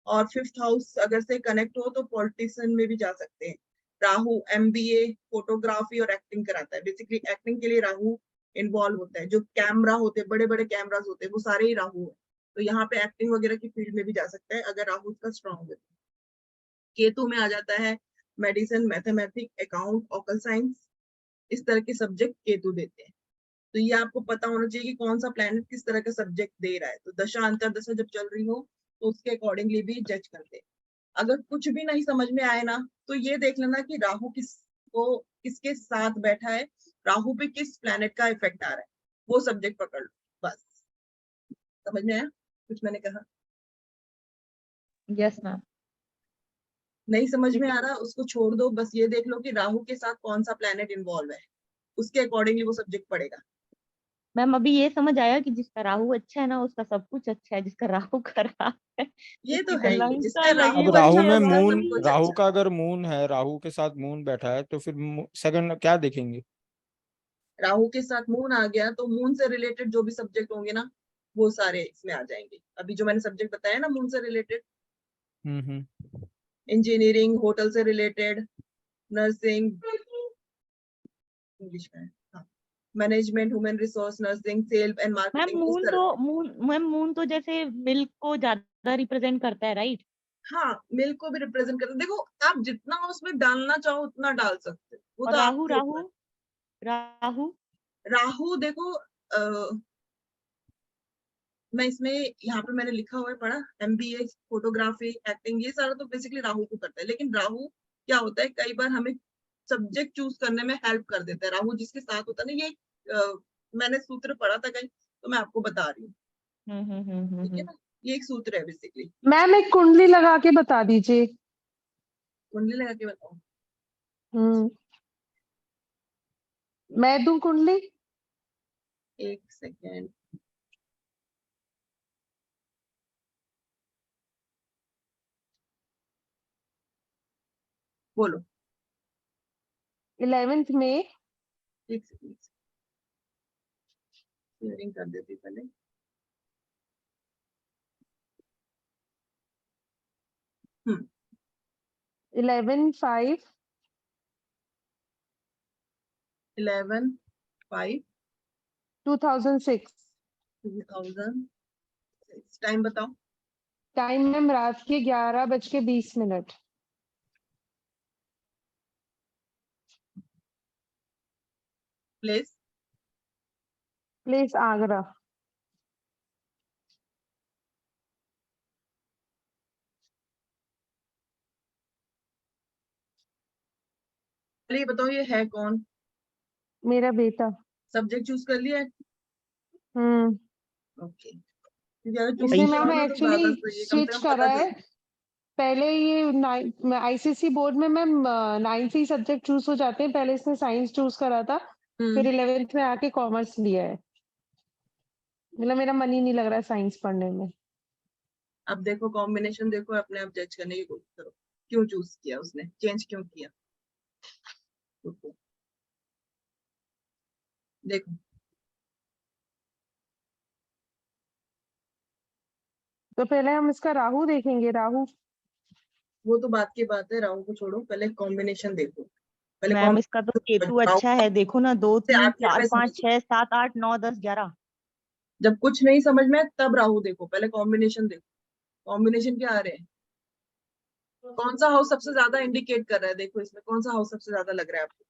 और 5th हाउस अगर से कनेक्ट हो तो पॉलिटिशियन में भी जा सकते हैं। राहु MBA, फोटोग्राफी और एक्टिंग कराता है। बेसिकली एक्टिंग के लिए राहु इन्वॉल्व होता है। जो कैमरा होते हैं, बड़े बड़े कैमरास होते हैं, वो सारे ही राहु है। तो यहाँ पे एक्टिंग वगैरह की फील्ड में भी जा सकता है अगर राहु का स्ट्रॉन्ग है। केतु में आ जाता है medicine, mathematics, account, occult science, इस तरह के सब्जेक्ट केतु देते हैं। तो ये आपको पता होना चाहिए कि कौन सा प्लैनेट किस तरह का सब्जेक्ट दे रहा है। तो दशा अंतर्दशा जब चल रही हो तो उसके अकॉर्डिंगली भी जज करते हैं। अगर कुछ भी नहीं समझ में आए ना तो ये देख लेना कि राहु किसके साथ बैठा है, राहु पे किस प्लैनेट का इफेक्ट आ रहा है, वो सब्जेक्ट पकड़ लो बस। समझ में आया कुछ मैंने कहा? Yes ma'am. नहीं समझ में आ रहा उसको छोड़ दो, बस ये देख लो कि राहु के साथ कौन सा प्लैनेट इन्वॉल्व है, उसके अकॉर्डिंगली वो सब्जेक्ट पड़ेगा। मैम अभी ये समझ आया कि जिसका राहु अच्छा है ना उसका सब कुछ अच्छा है, जिसका राहु खराब है ये तो उसकी है ही, लाइफ जिसका स्टाइल राहु अब अजीब राहु अच्छा अजीब है में उसका मून, सब कुछ राहु अच्छा। का अगर मून है, राहु के साथ मून बैठा है तो फिर सेकंड क्या देखेंगे? राहु के साथ मून आ गया तो मून से रिलेटेड जो भी सब्जेक्ट होंगे ना वो सारे इसमें आ जाएंगे। अभी जो मैंने सब्जेक्ट बताया ना मून से रिलेटेड, इंजीनियरिंग, होटल से रिलेटेड, नर्सिंग, इंग्लिश में हाँ, management, human resource, nursing, sales and ma'am marketing, इस तरह। मून तो जैसे मिल्क को ज्यादा रिप्रेजेंट करता है, राइट? हाँ, मिल्क को भी रिप्रेजेंट करते। देखो आप जितना उसमें डालना चाहो उतना डाल सकते हो, वो और तो राहु आपके राहु ऊपर। राहु राहु देखो मैं इसमें यहाँ पे मैंने लिखा हुआ है पढ़ा, MBA, फोटोग्राफी, एक्टिंग, ये सारा तो बेसिकली राहु को करता है। लेकिन राहु क्या होता है, कई बार हमें सब्जेक्ट चूज करने में हेल्प कर देता है। राहु जिसके साथ होता है ना, ये मैंने सूत्र पढ़ा था कहीं, तो मैं आपको बता रही हूँ। ठीक है ना, ये एक सूत्र है बेसिकली। मैम एक कुंडली लगा के बता दीजिए। कुंडली लगा के बताओ? मैं दूं कुंडली? एक सेकेंड, बोलो। 11th में एक सेकेंड शेयरिंग कर देती पहले। हम्म 11/5 11/5 2006। 2006। टाइम बताओ। टाइम मैम रात के 11:20। प्लेस? प्लेस आगरा। ये बताओ ये है कौन? मेरा बेटा। सब्जेक्ट चूज कर लिया है? ओके, क्योंकि अगर चूज इसने किया मैम हो ना तो एक्चुअली ज्यादा सही है, कम से स्विच कम करा पता है। चले। पहले ये ICSE बोर्ड में मैम 9th से ही सब्जेक्ट चूज हो जाते हैं। पहले इसने साइंस चूज करा था, फिर 11th में आके कॉमर्स लिया है। मतलब मेरा मन ही नहीं लग रहा है साइंस पढ़ने में। अब देखो कॉम्बिनेशन देखो, अपने आप जज करने की कोशिश करो, क्यों चूज किया उसने, चेंज क्यों किया। देखो तो पहले हम इसका राहु देखेंगे। राहु वो तो बात की बात है, राहु को छोड़ो, पहले कॉम्बिनेशन देखो। पहले मैम इसका तो केतु अच्छा है, देखो ना 2 3 4 5 6 7 8 9 10 11। जब कुछ नहीं समझ में तब राहु देखो, पहले कॉम्बिनेशन देखो, कॉम्बिनेशन क्या आ रहे हैं। कौन सा हाउस सबसे ज्यादा इंडिकेट कर रहा है? देखो इसमें कौन सा हाउस सबसे ज्यादा लग रहा है आपको?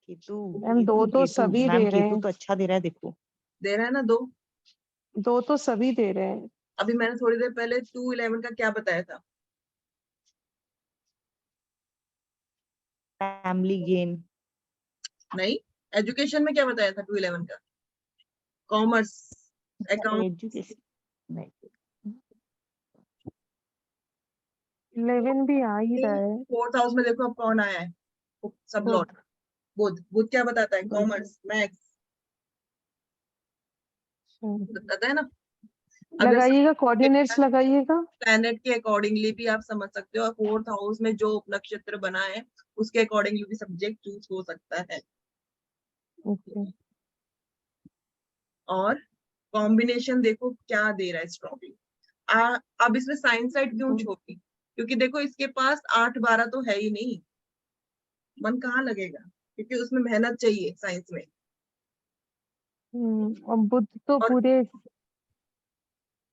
केतु मैम दो केतु तो केतु सभी मैम दे रहे केतु हैं, तो अच्छा दे रहा है देखो। दे रहा है ना 2। दो तो सभी दे रहे हैं। अभी मैंने थोड़ी देर पहले 2-11 का क्या बताया था? Family gain. नहीं, एजुकेशन में क्या बताया था 2-11 का? Commerce, account. एजुकेशन 11 भी आ ही रहा है। 4th हाउस में देखो अब कौन आया है, सब बुध। लॉट। बुध। बुध क्या बताता है? बुध। कॉमर्स, मैथ्स बताता है ना। अगर लगाइएगा, कोऑर्डिनेट्स लगाइएगा। प्लैनेट के अकॉर्डिंगली भी आप समझ सकते हो, और 4th हाउस में जो नक्षत्र बना है उसके अकॉर्डिंगली भी सब्जेक्ट चूज हो सकता है। ओके। और कॉम्बिनेशन देखो क्या दे रहा है स्ट्रॉन्गली। अब इसमें साइंस साइड क्यों छोड़ी? क्योंकि देखो इसके पास 8-12 तो है ही नहीं, मन कहाँ लगेगा? क्योंकि उसमें मेहनत चाहिए साइंस में। और बुध तो और पूरे।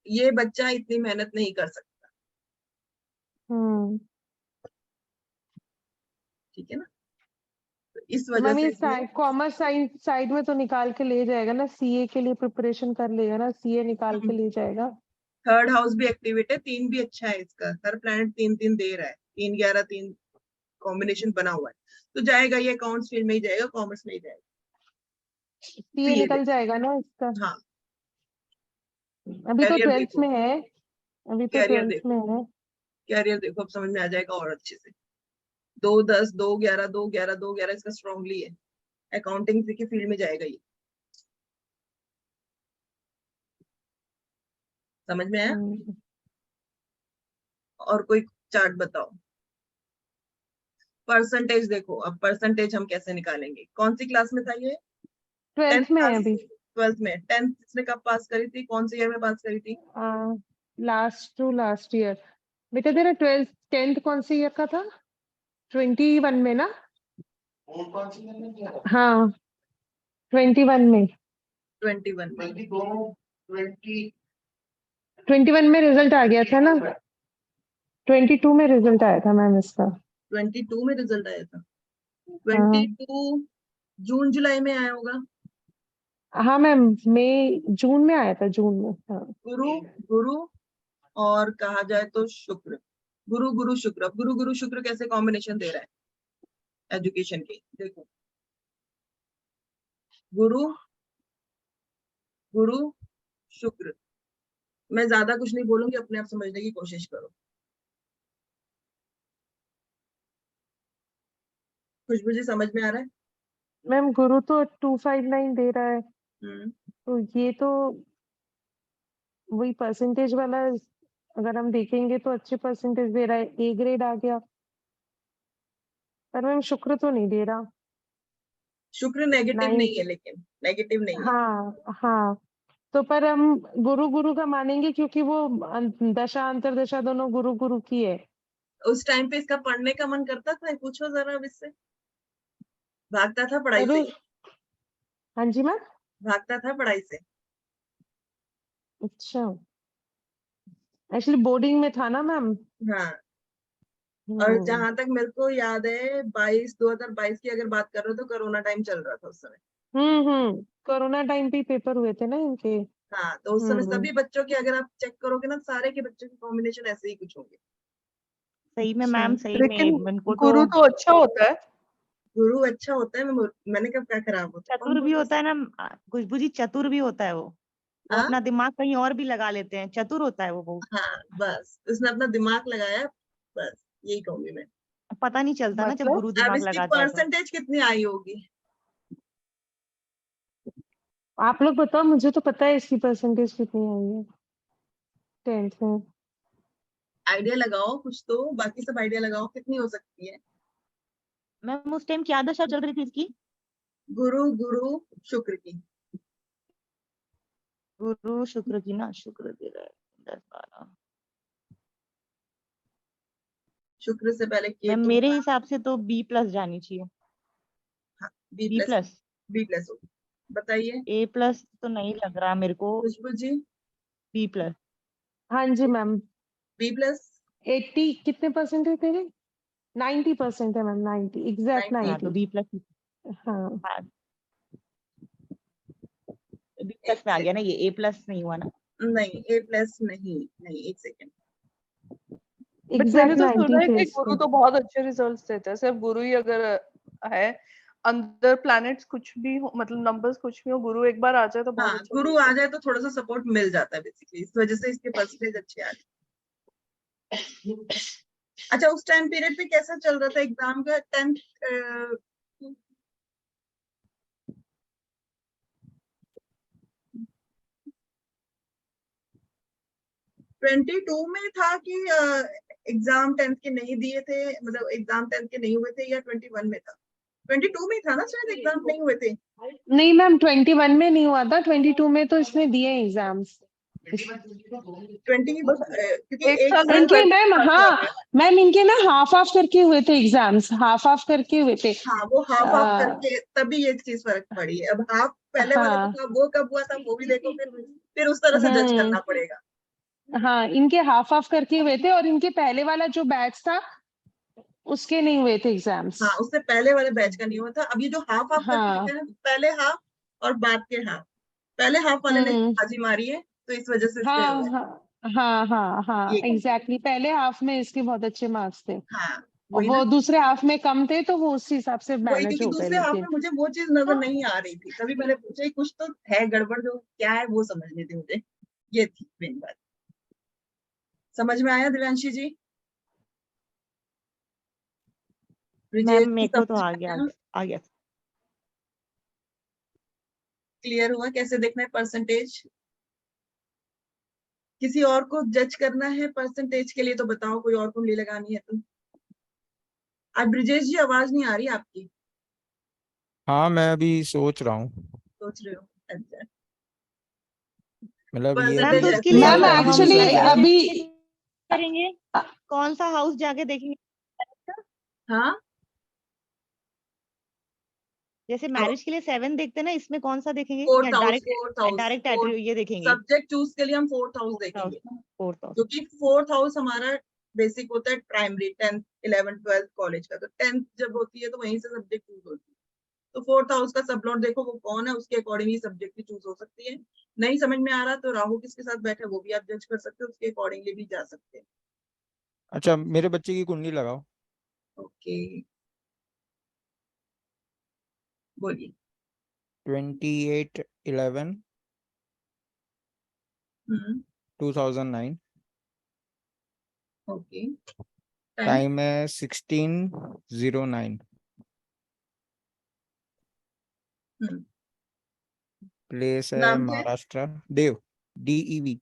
ये बच्चा इतनी मेहनत नहीं कर सकता, ठीक है ना। तो इस वजह मैम से ये कॉमर्स साइंस साइड में तो निकाल के ले जाएगा ना, सीए के लिए प्रिपरेशन कर लेगा ना, सीए निकाल के ले जाएगा। 3rd हाउस भी एक्टिवेट है, 3 भी अच्छा है इसका, हर प्लैनेट 3-3 दे रहा है, 3-11-3 कॉम्बिनेशन बना हुआ है, तो जाएगा ये अकाउंट्स फील्ड में ही जाएगा, कॉमर्स में ही जाएगा। तो सीए ये निकल जाएगा ना इसका। हाँ, अभी तो कैरियर 12th देखो, में है। अभी तो कैरियर 12th देखो, में है। कैरियर देखो, अब समझ में आ जाएगा और अच्छे से। 2-10, 2-11, 2-11, 2-11 इसका स्ट्रांगली है, अकाउंटिंग की फील्ड में जाएगा ये। समझ में आया? और कोई चार्ट बताओ। परसेंटेज देखो, अब परसेंटेज हम कैसे निकालेंगे? कौन सी क्लास में था ये? 12th में है अभी। 12th में। 10th इसने कब पास करी थी? कौन से ईयर में पास करी थी? Last to last year. बेटा तेरा 10th कौन से ईयर का था? 21 में ना? हाँ 21 में। 21 में। 21 में रिजल्ट आ गया था ना? 22 में रिजल्ट आया था मैम इसका। 22 में रिजल्ट आया था। हाँ 22 जून जुलाई में आया होगा। हाँ मैम, मई जून में आया था, जून में। हाँ गुरु, गुरु और कहा जाए तो शुक्र, गुरु गुरु शुक्र। अब गुरु गुरु शुक्र कैसे कॉम्बिनेशन दे रहा है एजुकेशन के? देखो, गुरु गुरु शुक्र। मैं ज्यादा कुछ नहीं बोलूंगी, अपने आप समझने की कोशिश करो। खुशबू जी समझ में आ रहा है? मैम गुरु तो 259 दे रहा है, तो ये तो वही परसेंटेज वाला। अगर हम देखेंगे तो अच्छे परसेंटेज दे रहा है, ए ग्रेड आ गया। पर मैम शुक्र तो नहीं दे रहा। शुक्र नेगेटिव 9। नहीं है, लेकिन नेगेटिव नहीं है। हाँ हाँ, तो पर हम गुरु गुरु का मानेंगे क्योंकि वो दशा अंतरदशा दोनों गुरु गुरु की है। उस टाइम पे इसका पढ़ने का मन करता था? पूछो जरा अब इससे। भागता था पढ़ाई पर से? हाँ जी मैम। भागता था पढ़ाई से? अच्छा, एक्चुअली बोर्डिंग में था ना मैम। हाँ। और जहां तक मेरे को याद है 2022 की अगर बात कर रहे हो तो कोरोना टाइम चल रहा था उस समय। कोरोना टाइम पे पेपर हुए थे ना इनके। हाँ, तो उस समय सभी बच्चों के अगर आप चेक करोगे ना, सारे के बच्चों के कॉम्बिनेशन ऐसे ही कुछ होंगे। सही में अच्छा। मैम, सही लेकिन में उनको गुरु तो तो अच्छा होता है। गुरु अच्छा होता है, मैंने कब क्या खराब होता है? कौन चतुर भी बोलता होता है ना खुशबू जी, चतुर भी होता है वो हाँ? अपना दिमाग कहीं और भी लगा लेते हैं, चतुर होता है वो बहुत। हाँ, बस उसने अपना दिमाग लगाया, बस यही कहूंगी मैं। पता नहीं चलता ना जब मतलब गुरु अब दिमाग इसकी लगाता है तो। परसेंटेज कितनी आई होगी? आप लोग बताओ, मुझे तो पता है इसकी परसेंटेज कितनी आई है 10th में। आइडिया लगाओ कुछ तो, बाकी सब आइडिया लगाओ कितनी हो सकती है। मैम उस टाइम क्या दशा चल रही थी इसकी? गुरु गुरु शुक्र की। गुरु शुक्र की ना, शुक्र दे रहा है 10-12। शुक्र से पहले मैम केतु। मेरे हिसाब से तो B+ जानी चाहिए। हाँ, B B+। Plus. B plus होगी। बताइए A+ तो नहीं लग रहा मेरे को। खुशबू जी। B+। हाँ जी मैम। B+ 80 कितने परसेंट है तेरे? 90% है मैम, 90 एग्जैक्ट 90। हाँ तो 90। B+ हाँ B+ में आ गया ना, ये A+ नहीं हुआ ना। नहीं, A+ नहीं, नहीं, एक सेकेंड। बट मैंने एग्जैक्ट तो 90 सुना है थे कि इसके। गुरु तो बहुत अच्छे रिजल्ट्स देता है, सिर्फ गुरु ही अगर है, अंदर प्लैनेट्स कुछ भी हो, मतलब नंबर्स कुछ भी हो, गुरु एक बार आ जाए तो बहुत हाँ, अच्छा गुरु देता आ है। जाए तो थोड़ा सा सपोर्ट मिल जाता है बेसिकली, इस वजह से इसके परसेंटेज अच्छे आ रहे हैं। अच्छा, उस टाइम पीरियड पे कैसा चल रहा था एग्जाम का? 10th 22 में था कि एग्जाम 10th के नहीं दिए थे, मतलब एग्जाम 10th के नहीं हुए थे, या 21 में था? 22 में था ना शायद, एग्जाम नहीं हुए थे। नहीं मैम 21 में नहीं हुआ था, 22 में तो इसने दिए एग्जाम्स। 20 बस क्योंकि एक एक साल साल इनके पहले मैम, हुआ हाँ था। मैम इनके ना हाफ ऑफ करके हुए थे एग्जाम्स, हाफ ऑफ करके हुए थे। हाँ, वो हाफ ऑफ आ, करके तभी ये चीज फर्क पड़ी है। अब हाफ पहले वाले में हाँ। था, वो कब हुआ था वो भी देखो, फिर उस तरह से जज करना पड़ेगा। हाँ इनके हाफ ऑफ करके हुए थे, और इनके पहले वाला जो बैच था उसके नहीं हुए थे एग्जाम्स। हाँ, उससे पहले वाले बैच का नहीं हुआ था। अब ये जो हाफ ऑफ करके हाँ। होते हैं, पहले हाफ और बाद के हाफ, पहले हाफ वाले ने हम्म। बाजी मारी है, तो इस वजह से इसके हाँ हुए। हाँ हाँ हाँ हाँ ये एग्जैक्टली, पहले हाफ में इसके बहुत अच्छे मार्क्स थे, हाँ, और वही ना, वो दूसरे हाफ में कम थे, तो वो उस हिसाब से वही, मैनेज क्योंकि हो गए। दूसरे हाफ में लेकिन मुझे वो चीज नजर नहीं आ रही थी, तभी मैंने पूछा कि कुछ तो है गड़बड़, जो क्या है वो समझनी थी मुझे। ये थी मेन बात। समझ में आया दिव्यांशी जी? ब्रिजेश मैम जी मेरे को तो समझ आ में गया, आया? आ गया। क्लियर हुआ कैसे देखना है परसेंटेज? किसी और को जज करना है परसेंटेज के लिए तो बताओ, कोई और कुंडली लगानी है तो। आज ब्रिजेश जी आवाज नहीं आ रही आपकी। हाँ मैं अभी सोच रहा हूँ, सोच रहे हो? अच्छा, मतलब ये मैम परसेंटेज तो मतलब उसके ऐसे लिए पूरा मैम होता है। हम कॉम्बिनेशन एक्चुअली क्या है? अभी करेंगे, कौन सा हाउस जाके देखेंगे? हाँ, जैसे मैरिज के लिए 7 देखते हैं ना, इसमें कौन सा देखेंगे, या 4th हाउस, डायरेक्ट डायरेक्ट ये देखेंगे? सब्जेक्ट चूज के लिए हम 4th हाउस 4th हाउस, देखेंगे, 4th हाउस। क्योंकि 4th हाउस हमारा बेसिक होता है primary, 10th 11th 12th college का। तो 10th जब होती है तो वहीं से सब्जेक्ट चूज होती है। तो 4th हाउस का सब लॉर्ड देखो वो कौन है, उसके अकॉर्डिंग ही सब्जेक्ट भी चूज हो सकती है। नहीं समझ में आ रहा तो राहु किसके साथ बैठा है वो भी आप जज कर सकते हो, उसके अकॉर्डिंगली भी जा सकते हैं। अच्छा मेरे बच्चे की कुंडली लगाओ। ओके, बोलिए। 28/11/2009। Okay, time. टाइम है 16:09। प्लेस है नाम क्या है? महाराष्ट्र, देव, DEV।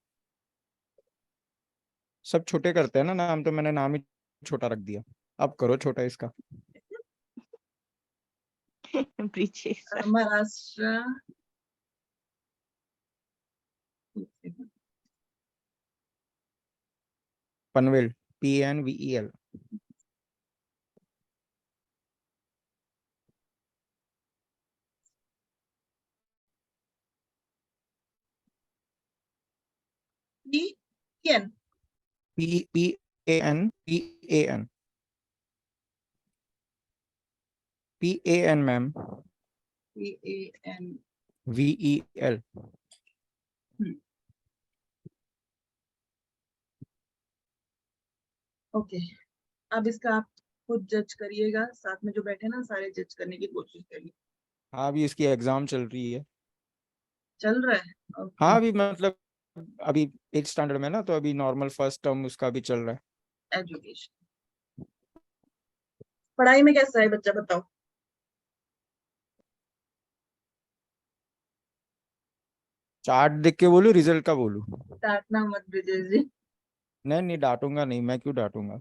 सब छोटे करते हैं ना नाम, तो मैंने नाम ही छोटा रख दिया। अब करो छोटा इसका। Brijesh sir. Maharashtra. Panvel, PNVEL। PN PAN PAN PAN ma'am, PAN। VEL। Okay, अब इसका आप खुद जज करिएगा, साथ में जो बैठे ना सारे जज करने की कोशिश करिए। हाँ अभी इसकी एग्जाम चल रही है। चल रहा है? ओके। हाँ अभी मतलब अभी 8th स्टैंडर्ड में ना, तो अभी नॉर्मल फर्स्ट टर्म उसका भी चल रहा है। एजुकेशन, पढ़ाई में कैसा है बच्चा बताओ? चार्ट देख के बोलू, रिजल्ट का बोलू? डांटना मत ब्रिजेश जी। नहीं नहीं डांटूंगा नहीं, मैं क्यों डांटूंगा।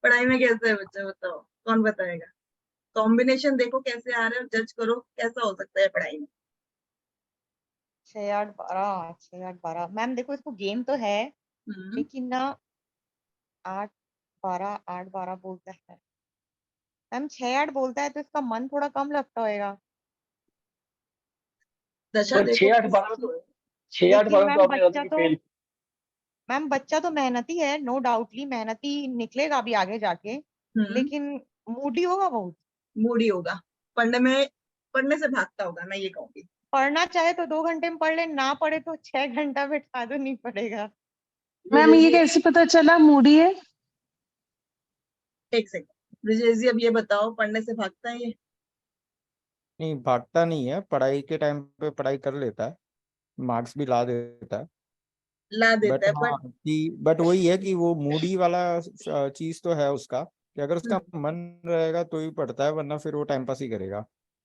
पढ़ाई में कैसा है बच्चा बताओ, कौन बताएगा? कॉम्बिनेशन देखो कैसे आ रहे हैं, जज करो कैसा हो सकता है पढ़ाई में। 6 8 12, 6 8 12। मैम देखो इसको गेम तो है, हम्म, लेकिन ना 8 12 8 12 बोलता है। मैम 6 8 बोलता है, तो इसका मन थोड़ा कम लगता होगा। दशा पर देखो 6 8 12 में किसकी। तो है, 6 8 लेकिन 12 में तो मैम आपने कहा था बच्चा कि तो फेल। मैम बच्चा तो मेहनती है, नो डाउटली मेहनती निकलेगा भी आगे जाके, लेकिन मूडी होगा बहुत। मूडी होगा, पढ़ने से भागता होगा, मैं ये कहूंगी। पढ़ना चाहे तो 2 घंटे में पढ़ ले, ना पढ़े तो 6 घंटा बैठा दो, नहीं पढ़ेगा। मैम ये ब्रिजेश जी, कैसे पता चला मूडी है? एक सेकंड, ब्रिजेश जी अब ये बताओ, पढ़ने से भागता है ये? नहीं, भागता नहीं है, पढ़ाई के टाइम पे पढ़ाई कर लेता है, मार्क्स भी ला देता है। ला बट देता है, हाँ बट वही है कि वो मूडी वाला चीज तो है उसका, कि अगर उसका मन रहेगा तो ही पढ़ता है, वरना फिर वो टाइम पास ही करेगा।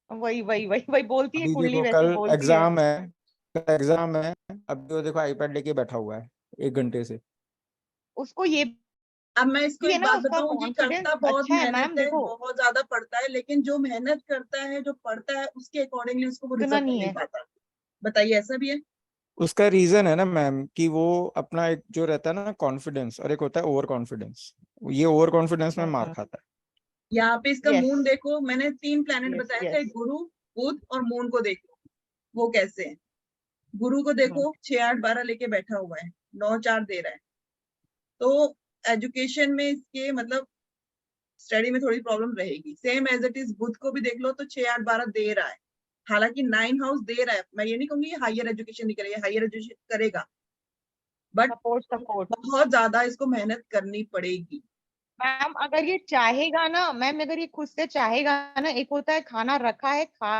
वही वही वही वही बोलती है, अभी कुंडली देखो वैसे कल बोलती है। एग्जाम है, कल एग्जाम है, अब तो देखो आईपैड लेके बैठा हुआ है 1 घंटे से। उसको ये अब मैं इसको भी है एक ना, बात उसका बताऊं जी, कॉन्फिडेंस करता बहुत अच्छा है मेहनत मैम। है, देखो बहुत ज्यादा पढ़ता है, लेकिन जो मेहनत करता है, जो पढ़ता है, उसके अकॉर्डिंगली उसको वो उतना रिजल्ट नहीं नहीं है। पाता। बताइए, ऐसा भी है? उसका रीजन है ना मैम, कि वो अपना एक जो रहता है ना कॉन्फिडेंस, और एक होता है ओवर कॉन्फिडेंस, ये ओवर कॉन्फिडेंस में मार खाता है। यहाँ पे इसका यस मून देखो, मैंने 3 प्लैनेट यस बताए थे, यस। गुरु, बुध और मून को देखो वो कैसे है। गुरु को देखो 6 8 12 लेके बैठा हुआ है, 9 4 दे रहा है, तो एजुकेशन में इसके मतलब स्टडी में थोड़ी प्रॉब्लम रहेगी। सेम एज इट इज बुध को भी देख लो तो 6 8 12 दे रहा है, हालांकि 9 हाउस दे रहा है। मैं ये नहीं कहूंगी हायर एजुकेशन नहीं करेगा, हायर एजुकेशन करेगा, बट सपोर्ट सपोर्ट। बहुत ज्यादा इसको मेहनत करनी पड़ेगी। मैम अगर ये चाहेगा ना, मैम अगर ये खुद से चाहेगा ना, एक होता है खाना रखा है खा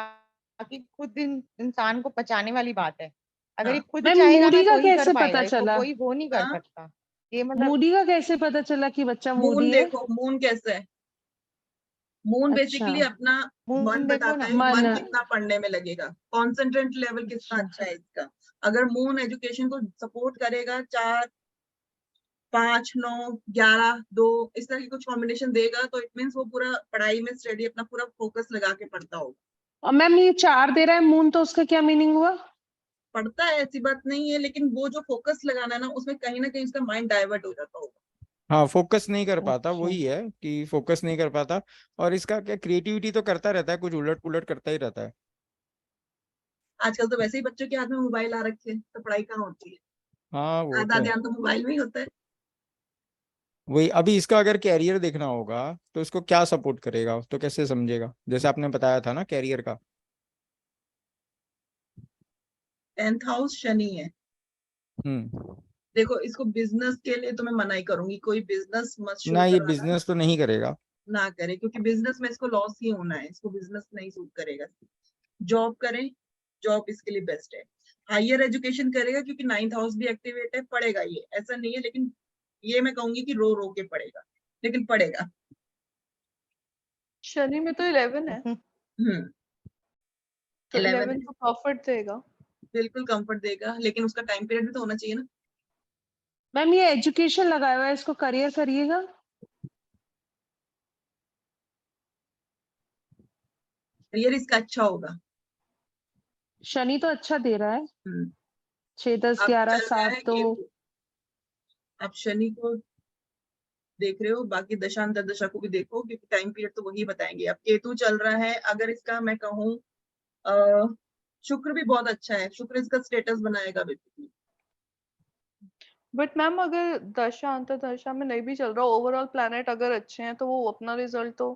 के खुद इंसान को पचाने वाली बात है। अगर ये हाँ खुद मैम चाहेगा मूडी ना का तो ही कर कैसे पाएगा, पता इसको चला? कोई वो नहीं कर हाँ, सकता। ये मतलब मूडी का कैसे पता चला कि बच्चा मून मूडी है? देखो, मून कैसा है। मून अच्छा, बेसिकली अपना मन मून देखो बताता ना। है, मन। मन कितना पढ़ने में लगेगा, कॉन्सेंट्रेट लेवल कितना अच्छा, अच्छा है इसका। अगर मून एजुकेशन को सपोर्ट करेगा, 4 5 9 11 2 इस तरह की कुछ कॉम्बिनेशन देगा, तो इट मीन्स वो पूरा पढ़ाई में स्टडी अपना पूरा फोकस लगा के पढ़ता होगा। और मैम ये 4 दे रहा है मून, तो उसका क्या मीनिंग हुआ? पढ़ता है, ऐसी बात नहीं है, लेकिन वो जो फोकस लगाना है ना, उसमें कहीं ना कहीं उसका माइंड डाइवर्ट हो जाता होगा। हाँ, फोकस नहीं कर पाता, अच्छा, वही है कि फोकस नहीं कर पाता। और इसका क्या, क्रिएटिविटी तो करता रहता है, कुछ उलट पुलट करता ही रहता है। आजकल तो वैसे ही बच्चों के हाथ में मोबाइल आ रखे हैं, तो पढ़ाई कहाँ होती है? हाँ वो आधा तो है। ध्यान तो मोबाइल में ही होता है। वही, अभी इसका अगर कैरियर देखना होगा तो इसको क्या सपोर्ट करेगा, तो कैसे समझेगा, जैसे आपने बताया था ना कैरियर का। 10th हाउस शनि है। हम्म। देखो, इसको बिजनेस के लिए तो मैं मना ही करूंगी, कोई बिजनेस मत शुरू ना, ये कराना, बिजनेस तो नहीं करेगा। ना करे, क्योंकि बिजनेस में इसको लॉस ही होना है, इसको बिजनेस नहीं सूट करेगा। जॉब करें, जॉब इसके लिए बेस्ट है। हायर एजुकेशन करेगा, क्योंकि 9th हाउस भी एक्टिवेट है, पढ़ेगा, ये ऐसा नहीं है, लेकिन ये मैं कहूंगी कि रो रो के पढ़ेगा, लेकिन पढ़ेगा। शनि में तो 11 है, हम्म तो 11 11 है, तो प्रॉफिट देगा। बिल्कुल कंफर्ट देगा, लेकिन उसका टाइम पीरियड भी तो होना चाहिए ना। मैम ये एजुकेशन लगाया हुआ है, इसको करियर करिएगा? करियर इसका अच्छा होगा। शनि तो अच्छा दे रहा है, हम्म 6 10 अब 11 चल रहा 7 है तो। केतु, आप शनि को देख रहे हो, बाकी दशांतर दशा को भी देखो, क्योंकि टाइम पीरियड तो वही बताएंगे। अब केतु चल रहा है, अगर इसका मैं कहूँ, शुक्र भी बहुत अच्छा है, शुक्र इसका स्टेटस बनाएगा बेसिकली। बट मैम अगर दशा अंतर्दशा में नहीं भी चल रहा, ओवरऑल प्लैनेट अगर अच्छे हैं तो वो अपना रिजल्ट तो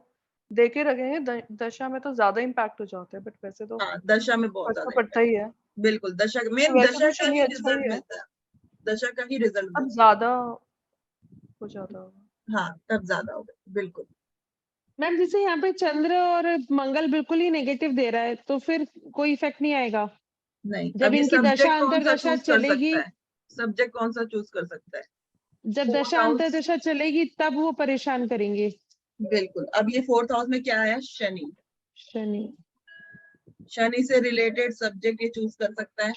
दे के रखेंगे। दशा में तो ज्यादा इम्पैक्ट हो जाता है, बट वैसे तो हाँ, दशा में बहुत फर्क तो ज्यादा पड़ता इम्पैक्ट, ही है। बिल्कुल दशा, तो मेन वैसे दशा तो का शनि ही अच्छा रिजल्ट ही है, मिलता है, दशा का ही रिजल्ट अब मिलता ज्यादा हो जाता होगा। है। हाँ, तब ज्यादा होगा, बिल्कुल। मैम जैसे यहाँ पे चंद्र और मंगल बिल्कुल ही नेगेटिव दे रहा है, तो फिर कोई इफेक्ट नहीं आएगा नहीं, जब अब ये इनकी दशा सब्जेक्ट कौन सा अंतर्दशा चूज कर चलेगी? सकता है, सब्जेक्ट कौन सा चूज कर सकता है? जब 4th दशा हाउस, अंतर्दशा चलेगी तब वो परेशान करेंगे। बिल्कुल। अब ये 4th हाउस में क्या आया, शनि, शनि। शनि से रिलेटेड सब्जेक्ट ये चूज कर सकता है।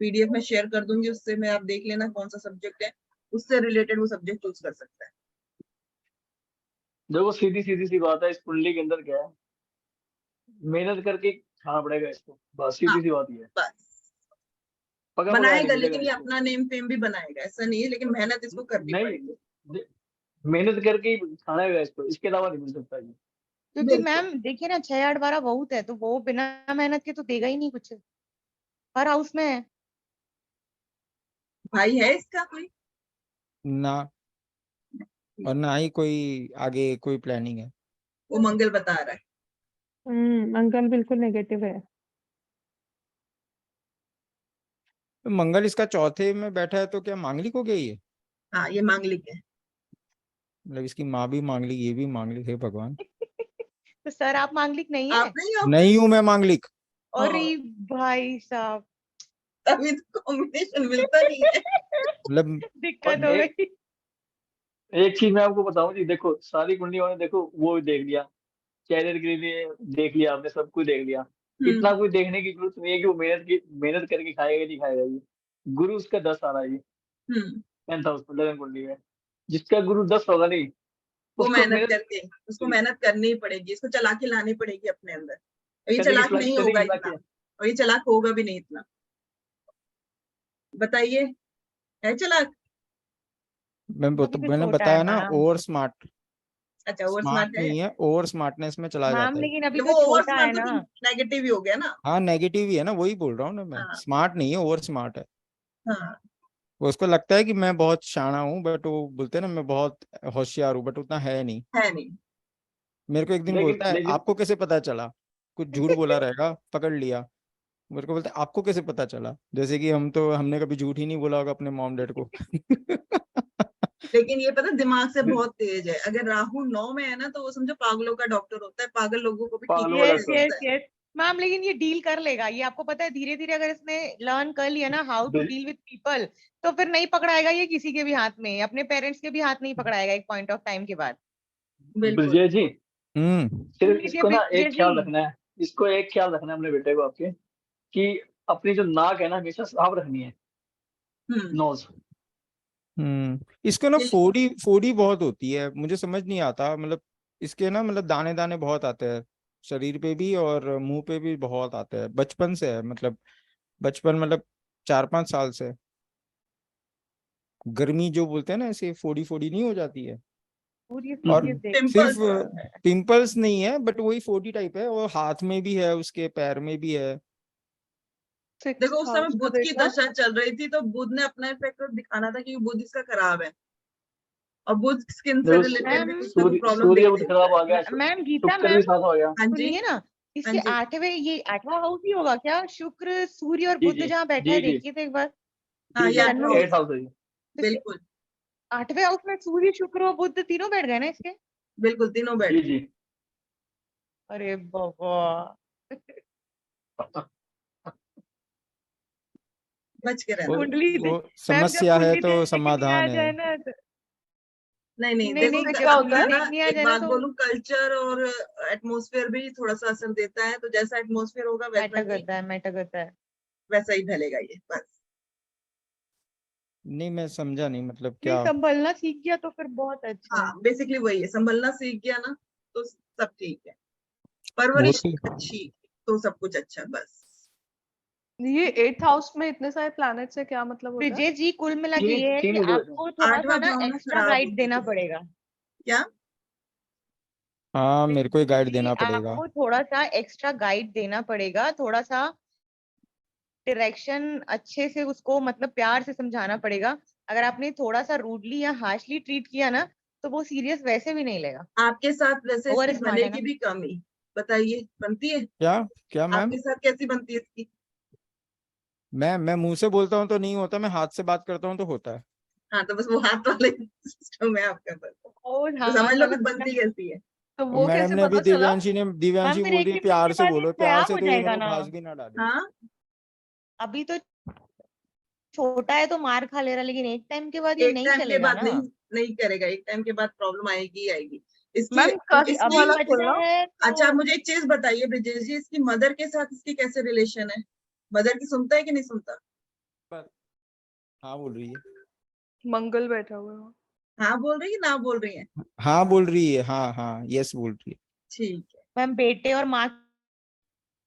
पीडीएफ में शेयर कर दूंगी, उससे में आप देख लेना कौन सा सब्जेक्ट है, उससे रिलेटेड वो सब्जेक्ट चूज कर सकता है। देखो सीधी सीधी सी बात है, इस कुंडली के अंदर क्या है, मेहनत करके खाना पड़ेगा इसको, बस हाँ, सीधी सी बात ये है। बस पका पकाया नहीं बनाएगा, मिलेगा लेकिन ये इसको। अपना नेम फेम भी बनाएगा, ऐसा नहीं है, लेकिन मेहनत इसको करनी नहीं, पड़ेगी। मेहनत करके ही खाना है इसको, इसके अलावा नहीं मिल सकता ये। क्योंकि बिल्कुल, मैम देखिए ना, 6 8 12 बहुत है, तो वो बिना मेहनत के तो देगा ही नहीं कुछ। हर हाउस में है। भाई है इसका कोई? ना, और ना ही कोई आगे कोई प्लानिंग है। वो मंगल बता रहा है। अंकल बिल्कुल नेगेटिव है। तो मंगल इसका चौथे में बैठा है, तो क्या मांगलिक हो गया ये? हाँ ये मांगलिक है। मतलब इसकी माँ भी मांगलिक, ये भी मांगलिक है, भगवान। तो सर आप मांगलिक नहीं है? आप नहीं हो? नहीं हूं मैं मांगलिक। अरे हाँ, भाई साहब तभी तो कॉम्बिनेशन मिलता नहीं है। मतलब दिक्कत और हो एक गई। एक चीज मैं आपको बताऊं जी, देखो सारी कुंडलियों ने देखो वो भी देख लिया, कैरियर के लिए देख लिया, आपने सब कुछ देख लिया। इतना कुछ देखने की जरूरत नहीं है कि वो मेहनत करके खाएगा नहीं खाएगा ये। गुरु उसका 10 आ रहा है ये हम्म 10th हाउस में, लगन कुंडली में। जिसका गुरु 10 होगा नहीं, वो उसको मेहनत मेहनत करके, उसको मेहनत करनी ही पड़ेगी, इसको चालाकी लानी पड़ेगी अपने अंदर। और ये करने की चालाक नहीं करने होगा की इतना, और ये चालाक होगा भी नहीं इतना। बताइए, है चालाक? अभी तो मैंने छोटा है बताया ना, मैम। Over smart. अच्छा ओवर स्मार्ट स्मार्ट है। नहीं है, ओवर स्मार्टनेस में चला मैम जाता है। लेकिन अभी ये तो वो ओवर छोटा है स्मार्ट ना। तो नेगेटिव ही हो गया ना। हाँ नेगेटिव ही है ना, वही बोल रहा हूँ ना मैं, हाँ स्मार्ट नहीं है, ओवर स्मार्ट है। हाँ वो उसको लगता है कि मैं बहुत शाना हूँ, बट वो बोलते हैं ना मैं बहुत होशियार हूँ, बट उतना है नहीं। है नहीं। मेरे को एक दिन लेकिन बोलता है लेकिन आपको कैसे पता चला, कुछ झूठ बोला रहेगा, पकड़ लिया। मेरे को बोलता है आपको कैसे पता चला, जैसे कि हमने कभी झूठ ही नहीं बोला होगा अपने मॉम डैड को। लेकिन ये पता दिमाग से बहुत तेज है। अगर राहु 9 में है ना, तो वो समझो पागलों का डॉक्टर होता है, पागल लोगों को भी ठीक पागलों का यस कर डॉक्टर। यस सकता है। यस मैम, लेकिन ये डील कर लेगा, ये आपको पता है। धीरे धीरे अगर इसने लर्न कर लिया ना how to deal with people, तो फिर नहीं पकड़ाएगा ये किसी के भी हाथ में, अपने पेरेंट्स के भी हाथ नहीं पकड़ाएगा एक पॉइंट ऑफ टाइम के बाद। बिल्कुल। ब्रजेश जी, सिर्फ लीजिए इसको ना एक विजय जी। ख्याल रखना है, इसको एक ख्याल रखना है अपने बेटे को आपके, कि अपनी जो नाक है ना हमेशा साफ रखनी है, हम्म नोज। इसको ना ये- फोड़ी फोड़ी बहुत होती है, मुझे समझ नहीं आता, मतलब इसके ना मतलब दाने दाने बहुत आते हैं, शरीर पे भी और मुंह पे भी बहुत आते हैं, बचपन से है, मतलब बचपन मतलब 4-5 साल से। गर्मी जो बोलते हैं ना, ऐसे फोड़ी फोड़ी नहीं हो जाती है। पूरी और सीरियस देख। सिर्फ पिंपल्स। पिंपल्स नहीं है, बट वही फोड़ी टाइप है, और हाथ में भी है, उसके पैर में भी है। देखो 6th उस समय हाउस पे बुध की देखा। दशा चल रही थी, तो बुध ने अपना इफेक्ट दिखाना था कि बुध इसका खराब है, और बुध स्किन से देखो रिलेटेड भी मैम कुछ ना कुछ प्रॉब्लम दे सूर्य ही बुध देता खराब है। आ गया, मैम गीता शुक्र भी मैम, साथ हो गया। हाँ जी। सुनिए ना, हाँ इसके जी। 8वां हाउस ही होगा क्या? शुक्र सूर्य और जी बुध जी जहाँ बैठा जी है जी देखिए तो एक बार। हाँ जी ये जी, सन 8वां में 8 हाउस है ये। तो बिल्कुल 8वें हाउस में सूर्य शुक्र और बुध तीनों बैठ गए ना इसके। बिल्कुल तीनों बैठ जी गए। जी। अरे बाबा। बच के रहना वो बस। कुंडली वो मैम जब समस्या है कुंडली तो देखनी आ समाधान है। जाए ना तो नहीं नहीं नहीं देखो नहीं, जब क्या होता मैं है? कुंडली ना देखनी आ एक जाए ना बात तो बोलूं, कल्चर और एटमॉस्फेयर भी थोड़ा सा असर देता है, तो जैसा एटमॉस्फेयर होगा मैटर करता है। वैसा ही ढलेगा ये बस। नहीं मैं समझा नहीं, मतलब नहीं क्या? संभलना सीख गया तो फिर बहुत अच्छा है। हाँ बेसिकली वही है, संभलना सीख गया ना तो सब ठीक है, वो परवरिश तो अच्छी तो सब कुछ अच्छा बस। ये 8th हाउस में इतने सारे प्लैनेट्स है, क्या मतलब होता है? ब्रिजेश जी कुल मिला के तीन ये है कि तीन उधर है। आपको थोड़ा सा 8वां ना भाव ना एक्स्ट्रा खराब गाइड होता देना है। पड़ेगा। क्या? हाँ, मेरे को ही ब्रिजेश गाइड जी देना पड़ेगा। आपको थोड़ा सा एक्स्ट्रा गाइड देना पड़ेगा, थोड़ा सा डायरेक्शन अच्छे से उसको मतलब प्यार से समझाना पड़ेगा। अगर आपने थोड़ा सा रूडली या हार्शली ट्रीट किया ना, तो वो सीरियस वैसे भी नहीं लेगा। आपके साथ वैसे इसकी ओवर स्मार्ट है बनेगी ना। भी कम ही। बताइए बनती है? क्या? क्या मैम? आपके साथ कैसी बनती है इसकी? मैं मुंह से बोलता हूँ तो नहीं होता, मैं हाथ से बात करता हूँ तो होता है। हाँ तो बस वो हाथ वाले सिस्टम है आपका बस, और तो समझ हाथ लो वाला कि बनती सिस्टम। कैसी है। तो और वो मैडम कैसे ने अभी पता चला? मैम दिव्यांशी फिर बोल एक रही है लिमिट प्यार के से बाद ये बोलो, प्यार खराब से हो तो ये जाएगा मेरे को ना। घास भी ना डाले। हाँ अभी तो छोटा है तो मार खा ले रहा, लेकिन एक टाइम के बाद ये एक नहीं टाइम के चलेगा बाद ना। नहीं, नहीं करेगा, एक टाइम के बाद प्रॉब्लम आएगी ही आएगी इसकी। मैम कस्ट अभी इसकी वाला बच्चा खोलना। है अच्छा आप तो मुझे एक चीज बताइए ब्रिजेश जी, इसकी मदर के साथ इसकी कैसे रिलेशन है? मदर की सुनता है कि नहीं सुनता? हाँ बोल रही है। मंगल बैठा हुआ है। हाँ बोल रही है ना बोल रही है? हाँ बोल रही है, हाँ हाँ यस बोल रही है। ठीक है। मैम बेटे और माँ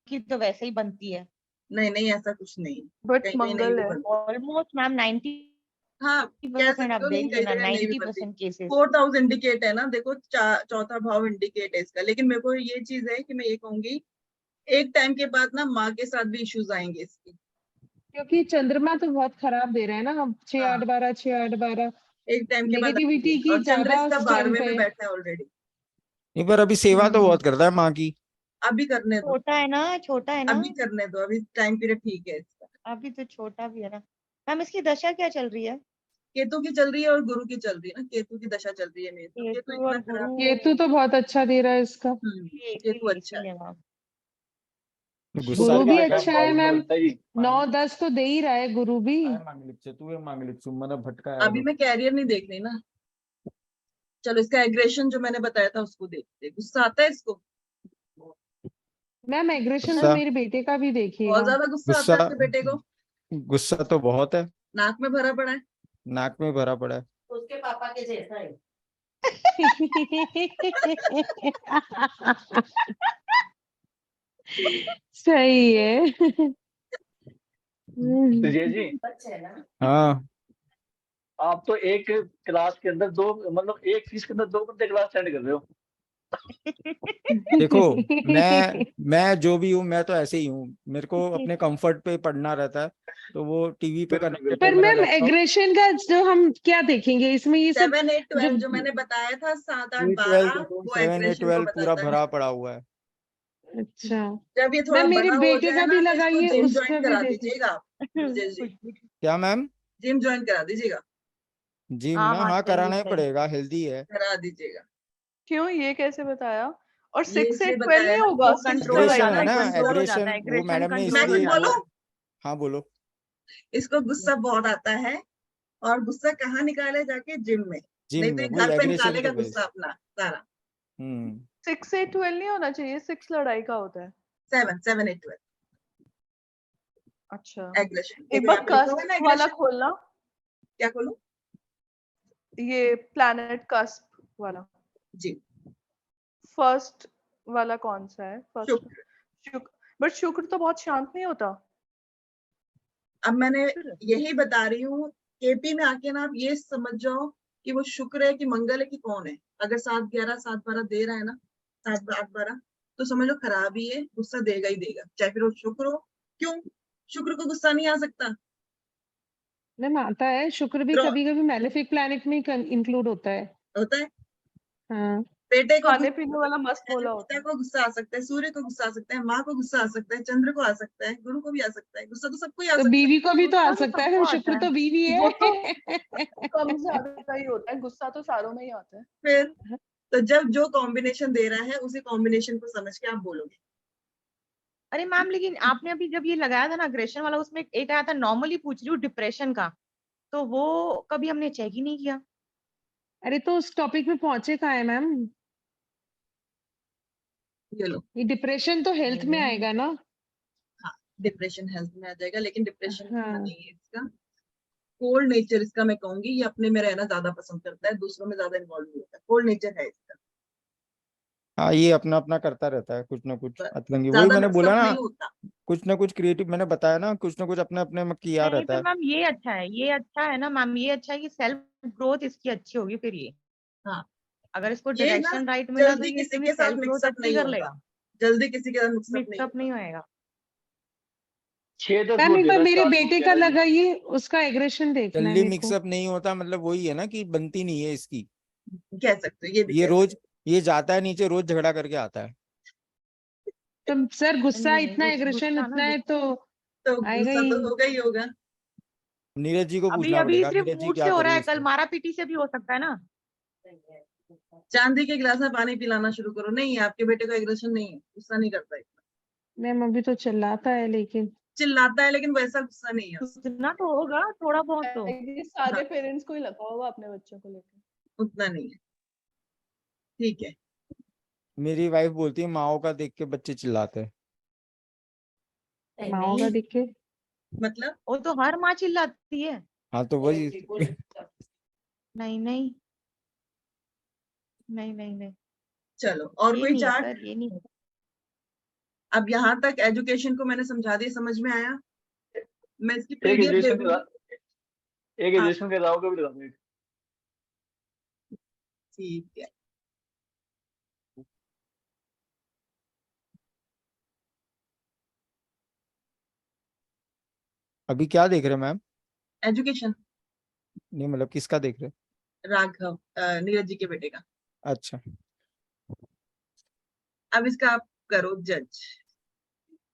की तो वैसे ही बनती है नहीं नहीं ऐसा कुछ नहीं, बट कहीं कहीं नहीं मंगल भी है। बनती। ऑलमोस्ट मैम हाँ कह 90% आप सकते हो, लेकिन देख कई लेना, जगह नहीं भी बनती। 90% केसेस। 4th हाउस इंडिकेट है ना, देखो चौथा भाव इंडिकेट है इसका, लेकिन मेरे को ये चीज है कि मैं ये कहूंगी एक टाइम के बाद ना माँ के साथ भी इश्यूज आएंगे इसकी। क्योंकि चंद्रमा तो बहुत खराब दे रहा है ना, अब 6 हाँ। 8 12 6 8 12 एक टाइम के बाद नेगेटिविटी की और चंद्र ज्यादा इसका उस टाइम 12वें पे। में बैठा है ऑलरेडी। नहीं, पर अभी सेवा तो बहुत करता है माँ की। अभी करने दो, छोटा है ना, छोटा है ना, अभी करने दो, अभी टाइम पीरियड ठीक है इसका। अभी तो छोटा भी है ना। मैम इसकी दशा क्या चल रही है? केतु की चल रही है और गुरु की चल रही है ना, केतु की दशा चल रही है मेरी, तो केतु केतु इतना और खराब। गुरु केतु तो बहुत अच्छा दे रहा है इसका। केतु अच्छा है। इसीलिए मैम। गुस्सा गुरु भी क्या अच्छा है प्रॉब्लम मैम, लगता है जी। 9 10 तो दे ही रहा है गुरु भी। मांगलिक से तू ये मांगलिक से मतलब भटका है अभी मैं कैरियर नहीं देख रही ना, चलो इसका एग्रेशन जो मैंने बताया था उसको देखते। गुस्सा आता है इसको, मैम एग्रेशन तो गुस्सा मेरे बेटे का भी बहुत देखिएगा। ज्यादा गुस्सा आता गुस्सा है आपके बेटे को, गुस्सा तो बहुत है, नाक में भरा पड़ा है। नाक में भरा पड़ा है। उसके पापा के जैसा है। सही है। तो ये जी, बच्चे है ना। हाँ आप तो एक क्लास के अंदर दो, मतलब एक फीस के अंदर 2 बंदे क्लास अटेंड कर रहे हो। देखो, मैं जो भी हूँ मैं तो ऐसे ही हूँ, मेरे को अपने कंफर्ट पे पढ़ना रहता है, तो वो टीवी पे बिल्कुल, कनेक्टेड बिल्कुल। है पर मेरा मैम लैपटॉप। एग्रेशन का जो हम क्या देखेंगे इसमें, ये सब 7 8 जो 12 जो मैंने बताया था, 7 8 12 12 देखो, वो 7 8 एग्रेशन को 12 पूरा बताता है। भरा पड़ा हुआ है। अच्छा जब ये थोड़ा मैम मेरे बड़ा हो बेटे जाए का ना भी तो इसको लगाइए, जिम उसका ज्वाइन भी करा देखें। दीजिएगा आप, विजय जी, क्या मैम? जिम ज्वाइन करा दीजिएगा, जिम हाँ ना, हाँ, हाँ सही कराना ही सही। पड़ेगा, हेल्दी है। करा दीजिएगा। क्यों, ये कैसे बताया? और ये 6 इसलिए 8 12 बताया नहीं ना, होगा, वो 6 कंट्रोल हो एग्रेशन जाता है है, ना, लगाइए। कंट्रोल हो जाता एग्रेशन है, वो एग्रेशन मैडम ने मैं कंट्रोल हो कुछ इसलिए जाता बोलूं? है। हाँ बोलो। इसको गुस्सा बहुत आता है, और गुस्सा कहाँ निकाले? जाके जिम में, जिम नहीं तो में ये वही घर पे एग्रेशन की निकालेगा वजह गुस्सा से। अपना सारा। 6 8 12 नहीं होना चाहिए, 6 लड़ाई का होता है। 7 7 8 12 अच्छा, एग्रेशन। एक देखो बार यहाँ पे लिखा हुआ है ना कस्प वाला एग्रेशन, खोलना, क्या खोलूं? ये प्लैनेट कस्प वाला। जी, फर्स्ट वाला कौन सा है? फर्स्ट शुक्र। शुक्र। बट शुक्र तो बहुत शांत नहीं होता। अब मैंने यही बता रही हूँ, केपी में आके ना आप ये समझ जाओ कि वो शुक्र है कि मंगल है कि कौन है। अगर 7 11 7 12 दे रहा है ना, 7 8 12, तो समझ लो खराब ही है, गुस्सा देगा ही देगा, चाहे फिर वो शुक्र हो। क्यों? शुक्र को गुस्सा नहीं आ सकता? मैम आता है, शुक्र भी द्रो- कभी कभी मैलेफिक प्लैनेट में इंक्लूड होता है। होता है। हाँ बेटे को खाने गुस्सा पीने वाला मस्त है, बोला पिता होता है। को गुस्सा आ सकता है, सूर्य को गुस्सा आ सकता है, माँ को गुस्सा आ सकता है, चंद्र को आ सकता है, गुरु को भी आ सकता है, गुस्सा तो सबको ही आ तो सकता है। बीवी को भी तो आ गुस्सा तो सकता है, सबको मैम आता शुक्र है। तो बीवी वो तो है। कम ज्यादा ही होता है, गुस्सा तो सारों में ही आता है। फिर तो जब जो कॉम्बिनेशन दे रहा है उसी कॉम्बिनेशन को समझ के आप बोलोगे। अरे मैम, लेकिन आपने अभी जब ये लगाया था ना अग्रेशन वाला, उसमें एक आया था, नॉर्मली पूछ रही हूँ डिप्रेशन का, तो वो कभी हमने चेक ही नहीं किया। अरे तो उस टॉपिक में पहुंचे कहाँ है मैम? ये लो। ये डिप्रेशन तो हेल्थ में नहीं। आएगा ना। हाँ, डिप्रेशन हेल्थ में आ जाएगा, लेकिन डिप्रेशन हाँ नहीं है इसका। कोल्ड नेचर इसका मैं कहूंगी, ये अपने में रहना ज्यादा पसंद करता है, दूसरों में ज्यादा इन्वॉल्व नहीं होता, कोल्ड नेचर है इसका। हाँ, ये अपना अपना करता रहता है कुछ ना कुछ बस, अतरंगी, वही ज्यादा मैंने बोला मिक्सअप ना, नहीं होता। कुछ ना कुछ क्रिएटिव, मैंने बताया ना, कुछ ना कुछ अपने अपने में किया नहीं, रहता फिर है। मैम ये अच्छा है, ये अच्छा है ना मैम, ये अच्छा है कि सेल्फ ग्रोथ इसकी अच्छी होगी फिर ये। हाँ, अगर इसको ये ना डायरेक्शन राइट मिला तो जल्दी ये किसी इसमें के साथ सेल्फ ग्रोथ मिक्सअप अच्छी नहीं कर होगा, लेगा, जल्दी किसी के साथ मिक्सअप नहीं मिक्सअप होगा। नहीं होएगा। 6 10 मैम वो एक बार देना मेरे स्टार्ट हो बेटे गया का था जी। लगाइए, उसका एग्रेशन देखना है जल्दी मेरे को। मिक्सअप नहीं होता मतलब वही है ना कि बनती नहीं है इसकी। कह सकते हो, ये भी ये कह सकते रोज, ये जाता है नीचे, रोज झगड़ा करके आता है। तो सर गुस्सा नहीं नहीं, इतना, एग्रेशन गुस्सा ना इतना है तो हो। तो आएगा गुस्सा ही। तो होगा ही होगा। नीरज जी को अभी पूछना अभी पड़ेगा, सिर्फ नीरज जी मूड से क्या हो रहा करे है, कल इसमें। मारा पीटी से भी हो सकता है ना। चांदी के गिलास में पानी पिलाना शुरू करो। नहीं, आपके बेटे को एग्रेशन नहीं है, गुस्सा नहीं करता इतना। मैम अभी तो चिल्लाता है लेकिन। चिल्लाता है लेकिन वैसा गुस्सा नहीं है उसका। उतना तो होगा, थोड़ा बहुत तो। ये सारे हाँ, पेरेंट्स को ही लगा होगा अपने बच्चों को लेकर। उतना नहीं है। ठीक है। मेरी वाइफ बोलती है माओ का देख के बच्चे चिल्लाते हैं। माँ का नहीं, दिख के। मतलब वो तो हर माँ चिल्लाती है। हाँ तो वही। नहीं नहीं नहीं नहीं नहीं, चलो, और ये कोई नहीं है चार्ट? सर, ये नहीं है। अब यहाँ तक एजुकेशन को मैंने समझा दिया, समझ में आया? मैं इसकी एक पीडीएफ दे एजुएशन दूंगी। एक हाँ, एजुएशन के राव का भी लगाऊंगा। ठीक है। अभी क्या देख रहे हैं मैम? एजुकेशन, नहीं मतलब किसका देख रहे हैं? राघव, नीरज जी के बेटे का। अच्छा, अब इसका आप करो जज।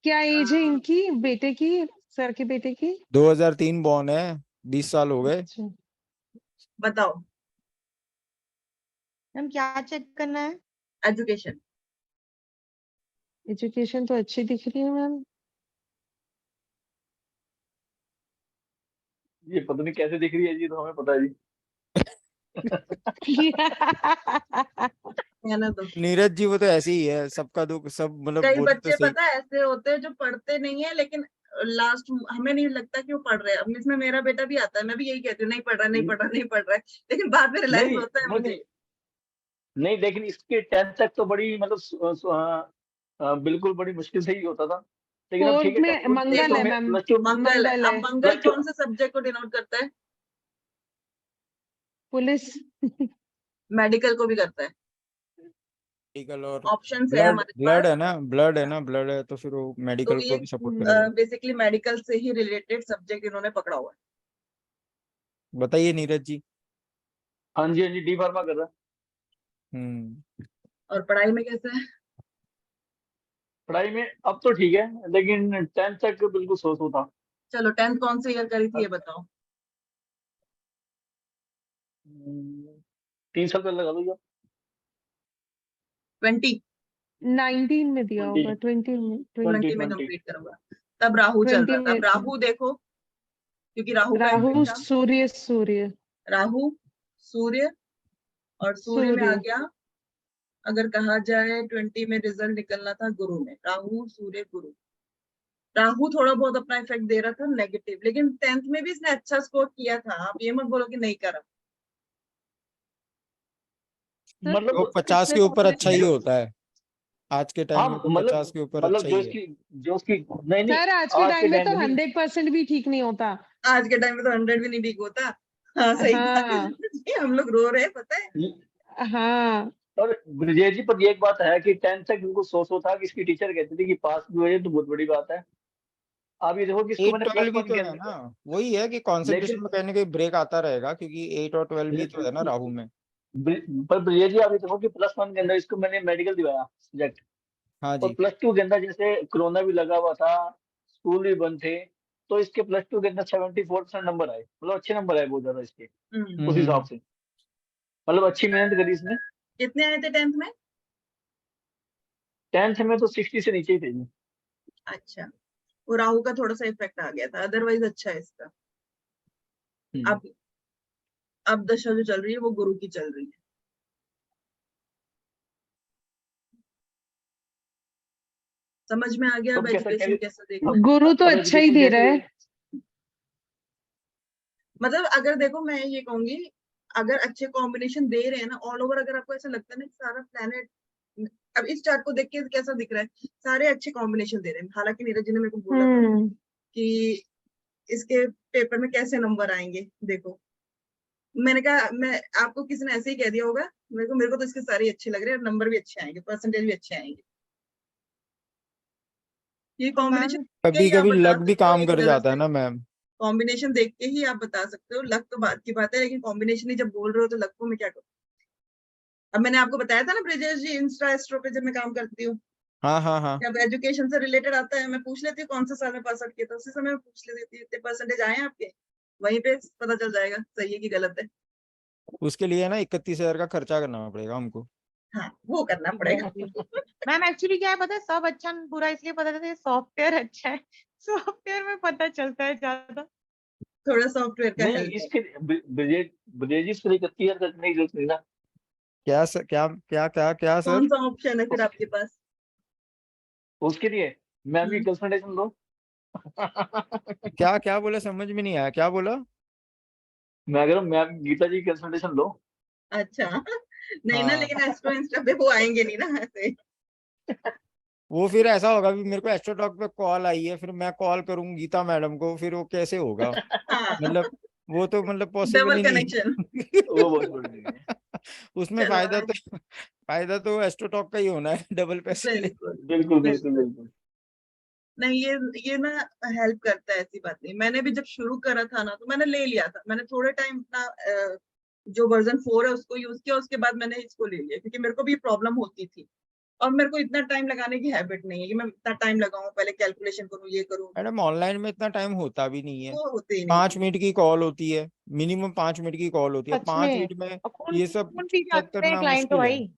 क्या एज है इनकी, बेटे की, सर के बेटे की? 2003 बॉर्न है, 20 साल हो गए। अच्छा, बताओ। मैम क्या चेक करना है? एजुकेशन। एजुकेशन तो अच्छी दिख रही है मैम। ये पता नहीं कैसे दिख रही है जी, तो हमें पता है जी। है ना? तो नीरज जी वो तो ऐसे ही है, सबका दुख सब मतलब कई बोलते तो बच्चे सही। पता है ऐसे होते हैं जो पढ़ते नहीं है, लेकिन लास्ट हमें नहीं लगता कि वो पढ़ रहे हैं। अब इसमें मेरा बेटा भी आता है, मैं भी यही कहती हूँ, नहीं पढ़ रहा, नहीं पढ़ रहा, नहीं पढ़ रहा है, लेकिन बाद में रियलाइज नहीं होता है नहीं मुझे। नहीं नहीं, लेकिन इसके 10th तक तो बड़ी मतलब बिल्कुल बड़ी मुश्किल से ही होता था। लेकिन अब ठीक फोर्थ है, में प्लस मंगल टू है में मैम, प्लस टू मंगल है। मंगल अब है। मंगल प्लस टू कौन से सब्जेक्ट को डिनोट करता है? पुलिस। मेडिकल को भी करता है। मेडिकल और ऑप्शंस है ब्लड, हमारे ब्लड पास। है ना, ब्लड है ना, ब्लड है तो फिर वो तो मेडिकल ये को भी सपोर्ट करेगा। बेसिकली मेडिकल से ही रिलेटेड सब्जेक्ट इन्होंने पकड़ा हुआ है। बताइए नीरज जी। हाँ जी, हाँ जी, डी फार्मा कर रहा है। हम्म। और पढ़ाई में कैसा है? पढ़ाई में अब तो ठीक है, लेकिन 10th तक बिल्कुल सो था। चलो 10th कौन से ईयर करी थी ये बताओ। 3 साल पहले लगा लो 20 19 में दिया 20 होगा, 20 में, 20 में 20 कंप्लीट करूंगा। तब राहु चल 20 रहा था। अब में। राहु देखो, क्योंकि राहु का राहु इफेक्ट था। सूर्य, सूर्य, राहु, सूर्य, और सूर्य में आ सूर्य। गया। अगर कहा जाए 20 में रिजल्ट निकलना था गुरु में, राहु सूर्य गुरु। राहु थोड़ा बहुत अपना इफेक्ट दे रहा था नेगेटिव, लेकिन 10th में भी इसने अच्छा स्कोर किया था। आप ये मत बोलो कि नहीं करा। सर तो मतलब 50 पिछले के ऊपर अच्छा ही जो होता है आज के हाँ टाइम में, तो 50 के ऊपर मतलब अच्छा ही है। जो उसकी नहीं नहीं, सर आज के आज के टाइम में टाइम तो में भी 100% भी ठीक नहीं होता। आज के टाइम में तो 100 भी नहीं ठीक होता। हाँ सही कहा। हाँ, हम लोग रो रहे हैं पता है। हाँ। और ब्रिजेश जी, पर ये एक बात है कि 10th तक बिल्कुल सो था कि इसकी टीचर कहती थी कि पास भी हो जाए तो बहुत बड़ी बात है। आप ये देखो कि इसको मैंने 8-12 भी +1 तो के है अंदर, ना। वही है कि कंसंट्रेशन लेकिन में कहीं ना कहीं ब्रेक आता रहेगा, क्योंकि 8 और 12 भी तो है ना राहु में। पर ब्रिजेश जी आप ये देखो कि +1 के अंदर इसको मैंने मेडिकल दिलाया सब्जेक्ट, हाँ और जी। +2 के अंदर जैसे कोरोना भी लगा हुआ था, स्कूल भी बंद थे, तो इसके +2 के अंदर 74% नंबर आए, मतलब अच्छे नंबर आए बहुत ज्यादा इसके उस हिसाब हम्म। से। मतलब अच्छी मेहनत करी इसने। कितने आए थे 10th में? 10th में तो 60 से नीचे ही थे जी। अच्छा, वो राहु का थोड़ा सा इफेक्ट आ गया था, अदरवाइज अच्छा है इसका। हम्म। अब दशा जो चल रही है वो गुरु की चल रही है। समझ में आ गया अब अब कैसा एजुकेशन कैसा देखना है? गुरु तो अब अच्छा ही एजुकेशन दे रहा कैसे? है। मतलब अगर देखो, मैं ये कहूंगी, अगर अच्छे कॉम्बिनेशन दे रहे हैं ना ऑल ओवर, अगर आपको ऐसा लगता है ना कि सारा प्लेनेट, अब इस चार्ट को देख के कैसा दिख रहा है, सारे अच्छे कॉम्बिनेशन दे रहे हैं। हालांकि नीरज जी ने मेरे को बोला था हम्म। कि इसके पेपर में कैसे नंबर आएंगे, देखो मैंने कहा, मैं आपको किसी ने ऐसे ही कह दिया होगा, मेरे को तो इसके सारे अच्छे लग रहे हैं और नंबर भी अच्छे आएंगे, परसेंटेज भी अच्छे आएंगे। ये तो मैम कॉम्बिनेशन के कभी ही आप कभी बता लक भी सकते हो काम ये कर गलत जाता है है। ना मैम। कॉम्बिनेशन देख के ही आप बता सकते हो। लक तो बात की बात है, लेकिन कॉम्बिनेशन ही जब बोल रहे हो तो लक को मैं क्या करूँ। अब मैंने आपको बताया था ना ब्रिजेश जी, इंस्टा एस्ट्रो पे जब मैं काम करती हूँ, हाँ हाँ हाँ। जब एजुकेशन से रिलेटेड आता है मैं पूछ लेती हूँ कौन से साल में पास आउट किया था, उसी समय मैं पूछ लेती हूँ इतने परसेंटेज आए हैं आपके, वहीं पे पता चल जाएगा सही है कि गलत है। उसके लिए ना 31,000 का खर्चा करना पड़ेगा हमको। हाँ वो करना पड़ेगा। मैम एक्चुअली क्या है पता है, सब अच्छा बुरा इसलिए पता चलता है, सॉफ्टवेयर अच्छा है, सॉफ्टवेयर में पता चलता है ज्यादा। थोड़ा सॉफ्टवेयर का नहीं, हेल्प है। इसके ब्रिजेश ब्रिजेश जी, इसके लिए 31,000 करने की जरूरत नहीं ना। क्या सर, क्या क्या क्या क्या सर? कौन सा ऑप्शन है फिर आपके पास? उसके लिए मैम की हम्म, कंसल्टेशन लो। क्या क्या बोला, समझ में नहीं आया, क्या बोला? मैं कह रहा हूँ मैम गीता जी की कंसल्टेशन लो। अच्छा। नहीं ना, हाँ, लेकिन एस्ट्रो इंस्टा पे वो आएंगे नहीं ना ऐसे। वो फिर ऐसा होगा भी मेरे को एस्ट्रोटॉक पे कॉल आई है, फिर मैं कॉल करूँ गीता मैडम को, फिर वो कैसे होगा? हाँ, मतलब वो तो मतलब पॉसिबल डबल ही नहीं कनेक्शन। है। वो बहुत बड़ी है। उसमें चलो फायदा तो एस्ट्रोटॉक का ही होना है, डबल पैसे ले। बिल्कुल बिल्कुल बिल्कुल बिल्कुल। बिल्कुल। नहीं, ये ना हेल्प करता है, ऐसी बात नहीं। मैंने भी जब शुरू करा था ना, तो मैंने ले लिया था, मैंने थोड़े टाइम अपना जो वर्जन 4 है उसको यूज किया, उसके बाद मैंने इसको ले लिया, क्योंकि मेरे को भी प्रॉब्लम होती थी और मेरे को इतना टाइम लगाने की हैबिट नहीं है कि मैं इतना टाइम लगाऊं, पहले कैलकुलेशन करूं, ये करूं, मैडम ऑनलाइन में इतना टाइम होता भी नहीं है, वो होते ही नहीं। 5 मिनट की कॉल होती है, मिनिमम 5 मिनट की कॉल होती है, सच 5 में मिनट में और कौन ये सब कौन पी चेक जाते हैं करना क्लाइंट तो मुश्किल है। भाई।